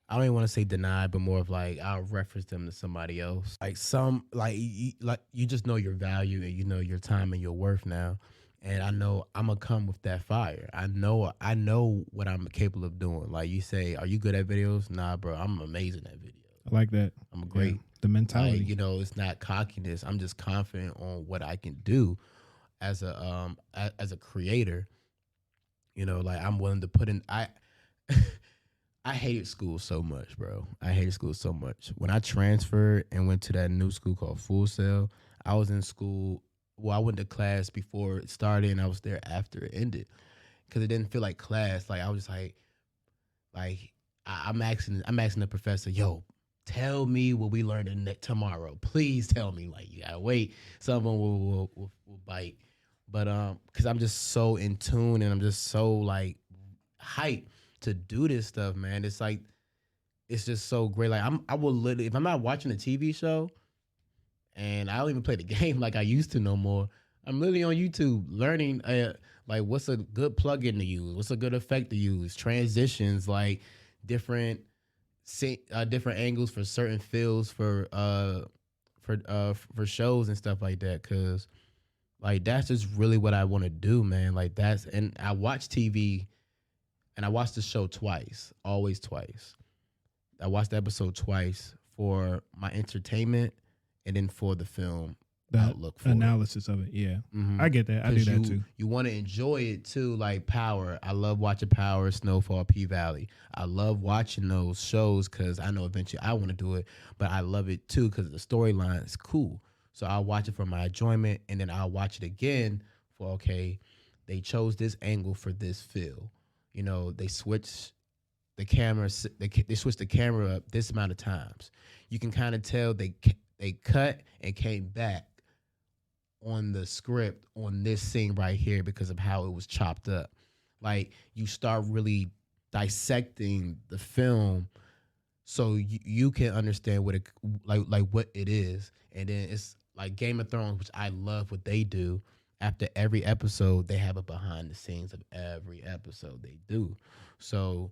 I don't even want to say deny, but more of like I'll reference them to somebody else. Like some like you just know your value and you know your time and your worth now. And I know I'm gonna come with that fire. I know what I'm capable of doing. Like you say, are you good at videos? Nah, bro, I'm amazing at videos. I like that. I'm great. Yeah, the mentality. Like, you know, it's not cockiness. I'm just confident on what I can do as a creator. You know, like I'm willing to put in. I hated school so much, bro. I hated school so much. When I transferred and went to that new school called Full Sail, I was in school. Well, I went to class before it started, and I was there after it ended because it didn't feel like class. Like I was just like I'm asking the professor, yo, tell me what we learned tomorrow. Please tell me. Like you gotta wait. Some of them will bite, but because I'm just so in tune and I'm just so like hyped to do this stuff, man. It's like it's just so great. Like I will literally, if I'm not watching a TV show and I don't even play the game like I used to no more, I'm literally on YouTube learning like what's a good plugin to use, what's a good effect to use, transitions, like different different angles for certain fills for shows and stuff like that. Cause like that's just really what I want to do, man. Like that's, and I watch TV and I watched the show twice, always twice. I watched the episode twice for my entertainment and then for the film The outlook for analysis of it. Yeah. Mm-hmm. I get that. I do that too. You want to enjoy it too, like Power. I love watching Power, Snowfall, P Valley. I love watching those shows because I know eventually I want to do it, but I love it too because the storyline is cool. So I'll watch it for my enjoyment, and then I'll watch it again for, okay, they chose this angle for this feel. You know, they switched the camera. They switched the camera up this amount of times. You can kind of tell they cut and came back on the script on this scene right here because of how it was chopped up. Like you start really dissecting the film so you can understand what it like what it is. And then it's like Game of Thrones, which I love what they do. After every episode, they have a behind the scenes of every episode they do. So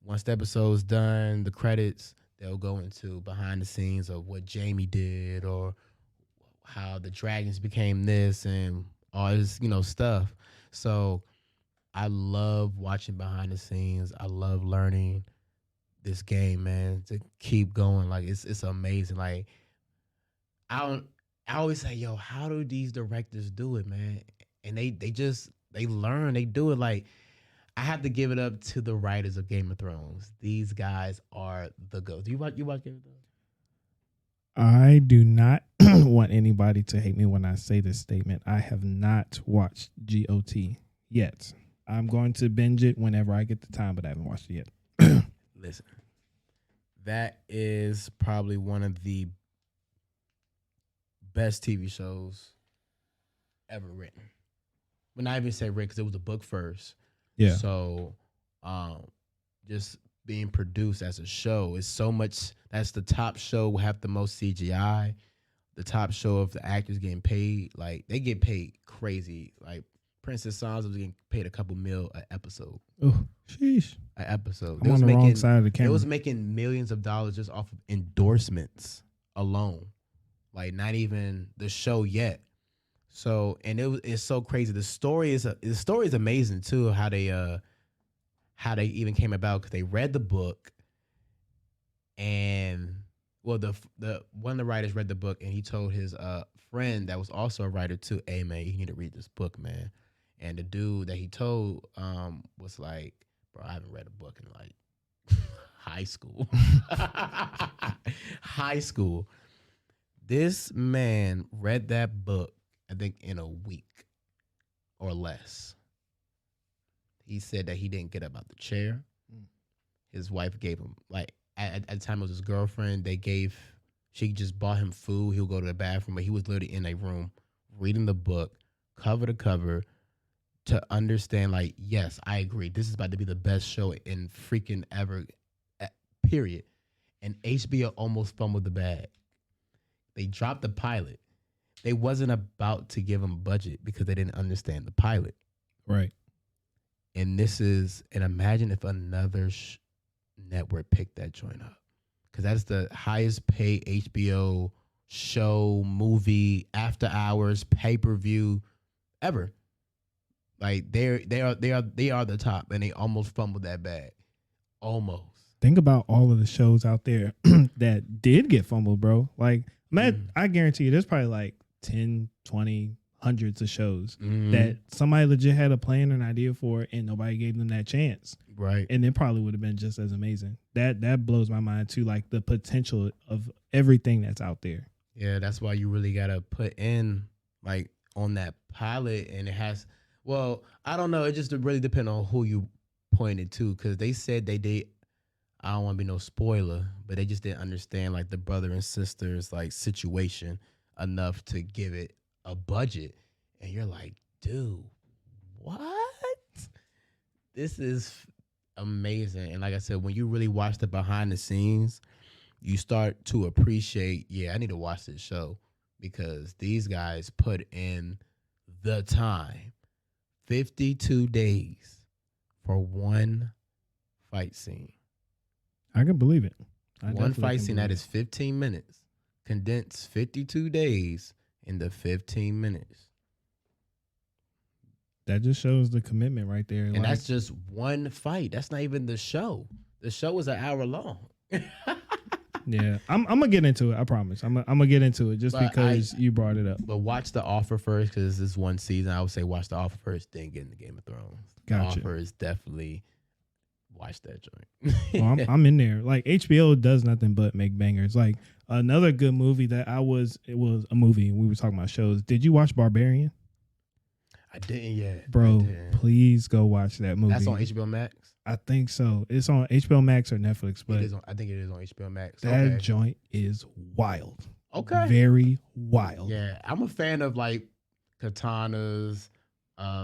once the episode's done, the credits, they'll go into behind the scenes of what Jamie did or how the dragons became this and all this, you know, stuff. So I love watching behind the scenes. I love learning this game, man, to keep going. Like it's amazing. Like I always say, yo, how do these directors do it, man? And they learn, they do it. Like I have to give it up to the writers of Game of Thrones. These guys are the GOAT. You watch Game of Thrones? I do not want anybody to hate me when I say this statement. I have not watched GOT yet. I'm going to binge it whenever I get the time, but I haven't watched it yet. Listen, that is probably one of the best TV shows ever written. When I even say written, because it was a book first. Yeah. So, just being produced as a show is so much. That's the top show will have the most CGI. The top show of the actors getting paid, like they get paid crazy. Like Princess Sansa was getting paid a couple mil an episode. Oh, sheesh. An episode. I'm on the wrong side of the camera. It was making millions of dollars just off of endorsements alone. Like not even the show yet. So and it's so crazy. The story is amazing too. How they even came about because they read the book, and well the one of the writers read the book and he told his friend that was also a writer too, hey man, you need to read this book, man. And the dude that he told was like, bro, I haven't read a book in like high school. High school. This man read that book, I think, in a week or less. He said that he didn't get up out the chair. his wife gave him like at the time it was his girlfriend. She just bought him food. He'll go to the bathroom, but he was literally in a room reading the book, cover to cover, to understand. Like, yes, I agree. This is about to be the best show in freaking ever. Period. And HBO almost fumbled the bag. They dropped the pilot. They wasn't about to give him budget because they didn't understand the pilot. Right. And imagine if another network picked that joint up. Because that's the highest paid HBO show, movie, after hours, pay-per-view ever. Like they are the top, and they almost fumbled that bag. Almost. Think about all of the shows out there that did get fumbled, bro. Like, man, I guarantee you there's probably like 10, 20, hundreds of shows that somebody legit had a plan or an idea for, and nobody gave them that chance. Right. And it probably would have been just as amazing. That blows my mind too, like the potential of everything that's out there. Yeah, that's why you really got to put in like on that pilot, and it has, well, I don't know. It just really depends on who you pointed to, because they said they did. I don't want to be no spoiler, but they just didn't understand like the brother and sisters like situation enough to give it a budget. And you're like, dude, what? This is amazing. And like I said, when you really watch the behind the scenes, you start to appreciate, I need to watch this show, because these guys put in the time. 52 days for one fight scene. I can believe it. One fight scene that is 15 minutes. Condense 52 days into 15 minutes. That just shows the commitment right there. And that's just one fight. That's not even the show. The show is an hour long. Yeah, I'm gonna get into it. I promise. I'm gonna get into it just because you brought it up. But watch The Offer first, because this is one season. I would say watch The Offer first, then get into Game of Thrones. Gotcha. The Offer is definitely watch that joint. Well, I'm in there. Like HBO does nothing but make bangers. Like another good movie that it was a movie. We were talking about shows. Did you watch Barbarian? I didn't yet. Bro, please go watch that movie. That's on HBO Max? I think so. It's on HBO Max or Netflix, but I think it is on HBO Max. That joint is wild. Okay. Very wild. Yeah, I'm a fan of like katanas,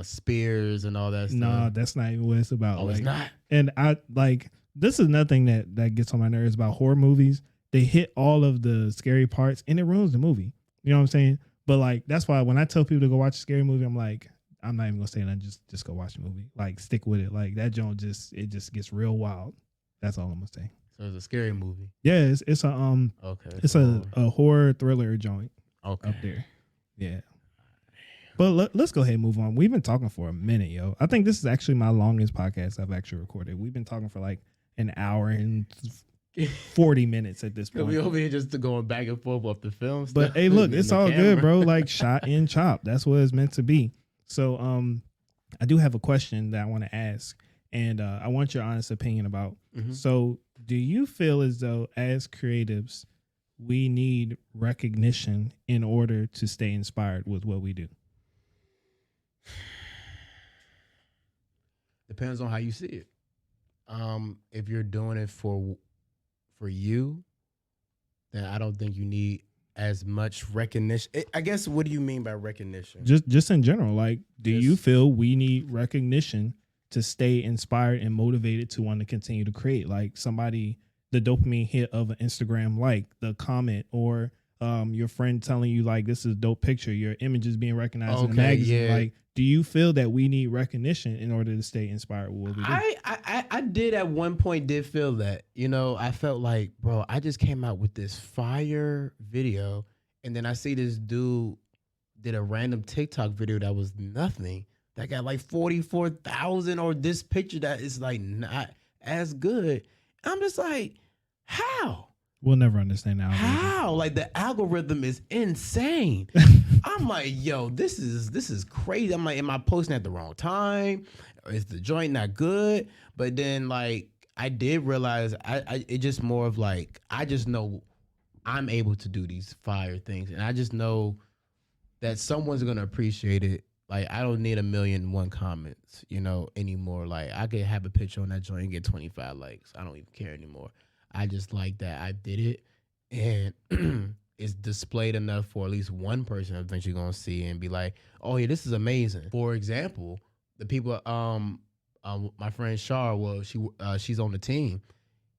spears, and all that stuff. No, that's not even what it's about. Oh, like, it's not? And I like, this is another thing that gets on my nerves about horror movies. They hit all of the scary parts and it ruins the movie. You know what I'm saying? But like, that's why when I tell people to go watch a scary movie, I'm like, I'm not even gonna say that. Just go watch the movie. Like, stick with it. Like that joint just gets real wild. That's all I'm gonna say. So it's a scary movie. Yeah, it's a okay. It's a horror thriller joint. Okay. Up there. Yeah. But let's go ahead and move on. We've been talking for a minute, yo. I think this is actually my longest podcast I've actually recorded. We've been talking for like an hour and 40 minutes at this point. We over here just going back and forth off the film stuff. But hey, look, it's all good, bro. Like shot and chop. That's what it's meant to be. So I do have a question that I want to ask, and I want your honest opinion about. Mm-hmm. So do you feel as though as creatives, we need recognition in order to stay inspired with what we do? Depends on how you see it. If you're doing it for you, then I don't think you need as much recognition. I guess, what do you mean by recognition? Just in general, like, do you feel we need recognition to stay inspired and motivated to want to continue to create? Like somebody, the dopamine hit of an Instagram, like the comment, or your friend telling you like, this is a dope picture, your image is being recognized in the magazine. Yeah. Like, do you feel that we need recognition in order to stay inspired with what we do? I did at one point did feel that, I felt like, bro, I just came out with this fire video, and then I see this dude did a random TikTok video that was nothing, that got like 44,000, or this picture that is like not as good. I'm just like, how? We'll never understand that. How? Like, the algorithm is insane. I'm like, yo, this is crazy. I'm like, am I posting at the wrong time? Or is the joint not good? But then, like, I did realize it just more of like, I just know I'm able to do these fire things, and I just know that someone's gonna appreciate it Like I don't need 1,000,001 comments, anymore. Like I could have a picture on that joint and get 25 likes. I don't even care anymore. I just like that I did it, and it's displayed enough for at least one person eventually gonna see and be like, "Oh yeah, this is amazing." For example, the people, my friend Shar, well, she's on the team.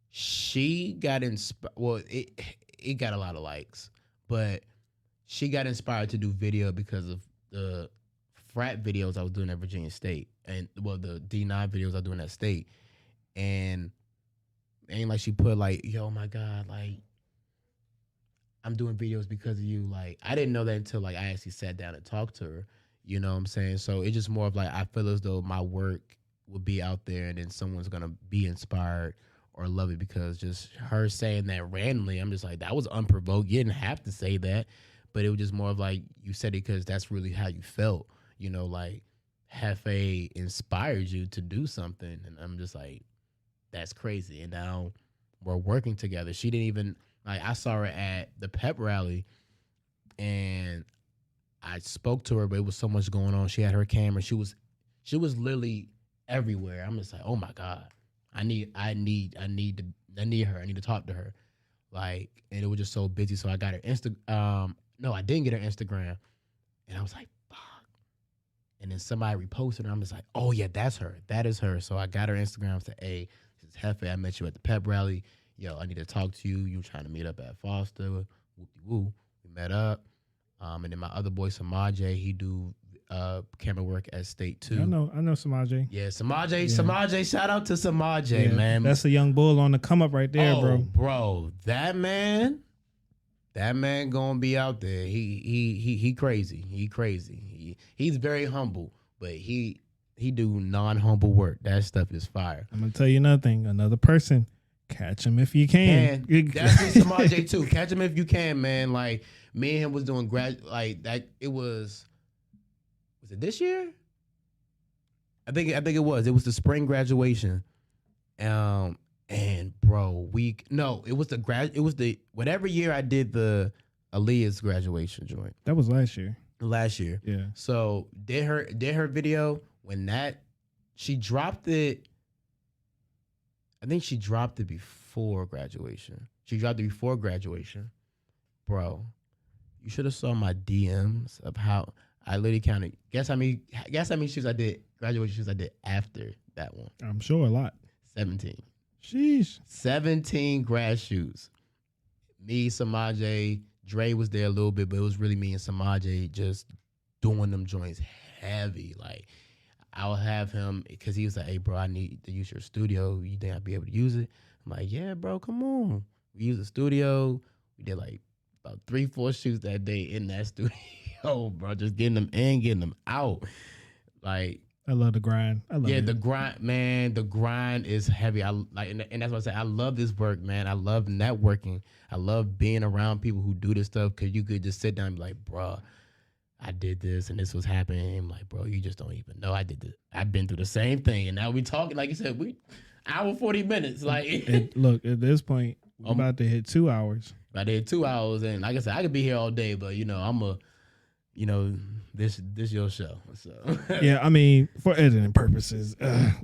She got inspired. Well, it got a lot of likes, but she got inspired to do video because of the frat videos I was doing at Virginia State, and well, the D9 videos I was doing at State, and ain't like she put like, "Yo, my God, like I'm doing videos because of you." Like I didn't know that until like I actually sat down and talked to her. You know what I'm saying? So it's just more of like I feel as though my work will be out there, and then someone's gonna be inspired or love it because just her saying that randomly, I'm just like, that was unprovoked. You didn't have to say that, but it was just more of like you said it because that's really how you felt. Like Hefe inspired you to do something, and I'm just like, that's crazy. And now we're working together. She didn't even like. I saw her at the pep rally, and I spoke to her, but it was so much going on. She had her camera. She was literally everywhere. I'm just like, oh my God, I need her. I need to talk to her. Like, and it was just so busy. So I got her No, I didn't get her Instagram, and I was like, fuck. And then somebody reposted her. I'm just like, oh yeah, that's her. That is her. So I got her Instagram. I said, hey, this is Hefe. I met you at the pep rally. Yo, I need to talk to you. You were trying to meet up at Foster. Whoop-de-woo. We met up. And then my other boy Samaje, he do camera work at State too. I know Samaje. Yeah, Samaje. Shout out to Samaje, man. That's a young bull on the come up right there, bro. That man gonna be out there. He crazy. He's very humble, but he do non-humble work. That stuff is fire. I'm gonna tell you nothing. Another person, catch him if you can. That's me, Samaje too. Catch him if you can, man. Like me and him was doing like that. It was it this year? I think it was. It was the spring graduation. And bro, it was the whatever year I did the Aaliyah's graduation joint. That was last year. Yeah. So did her video when she dropped it. I think she dropped it before graduation. Bro, you should have saw my DMs of how I literally counted. Guess how many shoots I did, graduation shoots I did after that one. I'm sure a lot. 17. Sheesh. 17 grad shoots. Me, Samaje, Dre was there a little bit, but it was really me and Samaje just doing them joints heavy. Like, I'll have him, because he was like, hey, bro, I need to use your studio. You think I'd be able to use it? I'm like, yeah, bro, come on. We used the studio. We did like about 3-4 shoots that day in that studio, bro. Just getting them in, getting them out. Like, I love the grind. The grind, man. The grind is heavy. I like, and that's what I say. I love this work, man. I love networking. I love being around people who do this stuff, because you could just sit down and be like, bro, I did this and this was happening. I'm like, bro, you just don't even know I did this. I've been through the same thing, and now we talking. Like you said, we hour 40 minutes. Like, look, at this point, we're about to hit 2 hours. I did 2 hours, and like I said, I could be here all day, but this your show. So yeah, I mean, for editing purposes,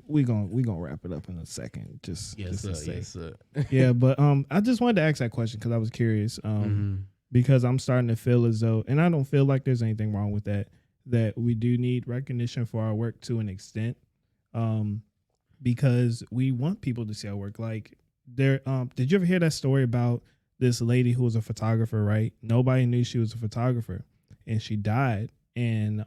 we gonna wrap it up in a second. Yes, sir. Yeah, but I just wanted to ask that question because I was curious. Because I'm starting to feel as though, and I don't feel like there's anything wrong with that we do need recognition for our work to an extent, because we want people to see our work. Like, did you ever hear that story about this lady who was a photographer, right? Nobody knew she was a photographer, and she died, and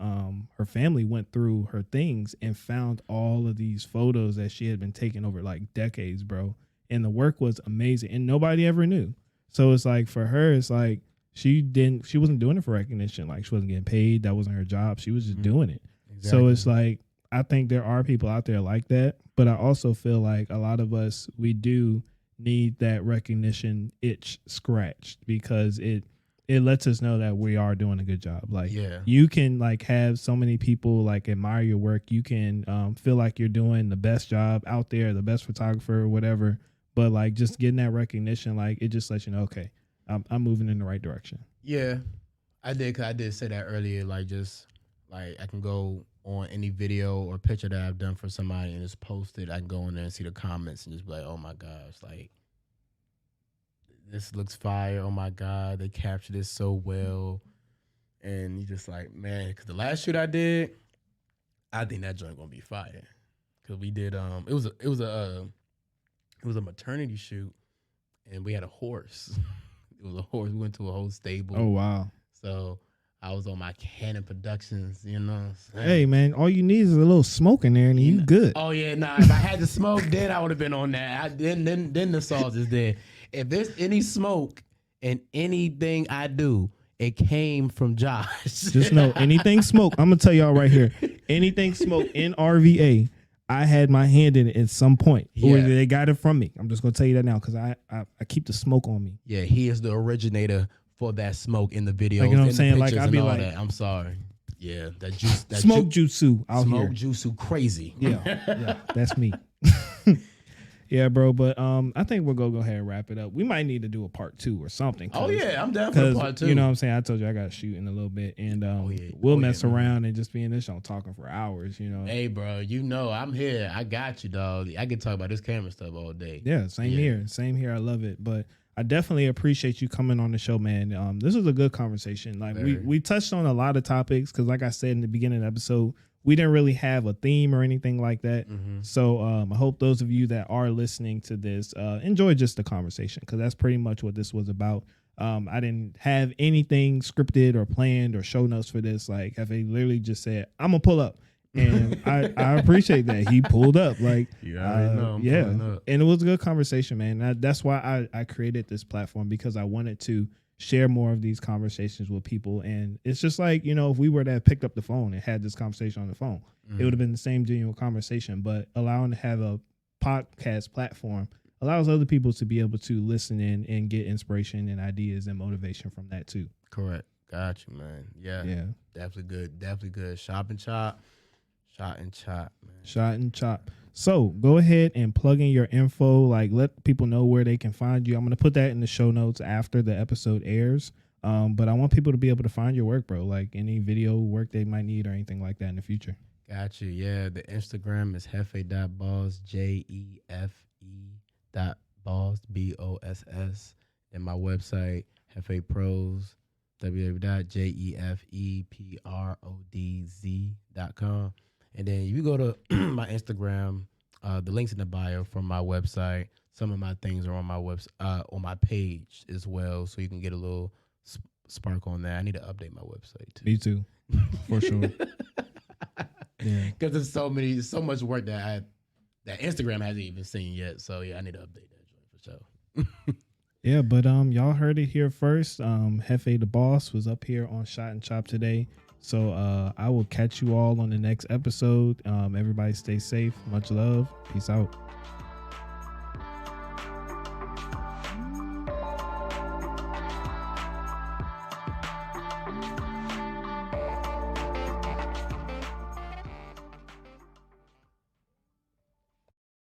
her family went through her things and found all of these photos that she had been taking over like decades, bro. And the work was amazing, and nobody ever knew. So it's like, for her, it's like, she wasn't doing it for recognition. Like, she wasn't getting paid. That wasn't her job. She was just doing it. Exactly. So it's like, I think there are people out there like that, but I also feel like a lot of us, we do need that recognition itch scratched, because it lets us know that we are doing a good job. Like, you can like have so many people like admire your work. You can feel like you're doing the best job out there, the best photographer or whatever. But like, just getting that recognition, like, it just lets you know, okay, I'm moving in the right direction. Yeah, I did say that earlier. Like, just Like I can go on any video or picture that I've done for somebody and just post it. I can go in there and see the comments and just be like, oh my gosh, like this looks fire. Oh my God, they captured this so well. And you just like, man, because the last shoot I did, I think that joint gonna be fire. Cause we did it was a maternity shoot and we had a horse. It was a horse. We went to a whole stable. Oh wow. So I was on my Canndid Productionz, you know what I'm saying? Hey man, all you need is a little smoke in there and you good. Oh yeah, nah. If I had the smoke, then I would have been on that. Then the sauce is there. If there's any smoke in anything I do, it came from Josh. Just know anything smoke. I'm gonna tell y'all right here. Anything smoke in RVA, I had my hand in it at some point. Yeah. Or they got it from me. I'm just gonna tell you that now because I keep the smoke on me. Yeah, he is the originator for that smoke in the videos. Like, you know what I'm in the saying? Like, pictures I'd be and all like- that. I'm sorry. Yeah, that juice. That Smoke jutsu out smoke here. jutsu crazy. Yeah, that's me. Yeah, bro. But I think we'll go ahead and wrap it up. We might need to do a part 2 or something. Oh yeah, I'm down for part 2. You know what I'm saying? I told you I got to shoot in a little bit, and we'll mess around and just be in this show talking for hours. You know. Hey, bro, you know I'm here. I got you, dog. I can talk about this camera stuff all day. Yeah, same here. Same here. I love it. But I definitely appreciate you coming on the show, man. This was a good conversation. Like we touched on a lot of topics because, like I said in the beginning of the episode, we didn't really have a theme or anything like that. Mm-hmm. So I hope those of you that are listening to this enjoy just the conversation because that's pretty much what this was about. I didn't have anything scripted or planned or show notes for this. Like Jefe literally just said, I'm going to pull up. And I appreciate that. He pulled up. Like, and it was a good conversation, man. That's why I created this platform because I wanted to share more of these conversations with people. And it's just like, you know, if we were to have picked up the phone and had this conversation on the phone, it would have been the same genuine conversation. But allowing to have a podcast platform allows other people to be able to listen in and get inspiration and ideas and motivation from that too. Correct. Got you, man. Yeah. Definitely good. Definitely good. Shot and chop, man. Shot and chop. So go ahead and plug in your info. Like, let people know where they can find you. I'm going to put that in the show notes after the episode airs. But I want people to be able to find your work, bro. Like any video work they might need or anything like that in the future. Got you. Yeah. The Instagram is Jefe.Boss, JEFE.Boss, BOSS. And my website, Jefe Pros, www.jefeprodz.com. And then if you go to my Instagram, the link's in the bio from my website. Some of my things are on my on my page as well, so you can get a little spark on that. I need to update my website too. Me too, for sure. Yeah, because there's so much work that Instagram hasn't even seen yet. So yeah, I need to update that for sure. Yeah, but y'all heard it here first. Jefe the Boss was up here on Shot and Chop today. So I will catch you all on the next episode. Everybody stay safe. Much love. Peace out.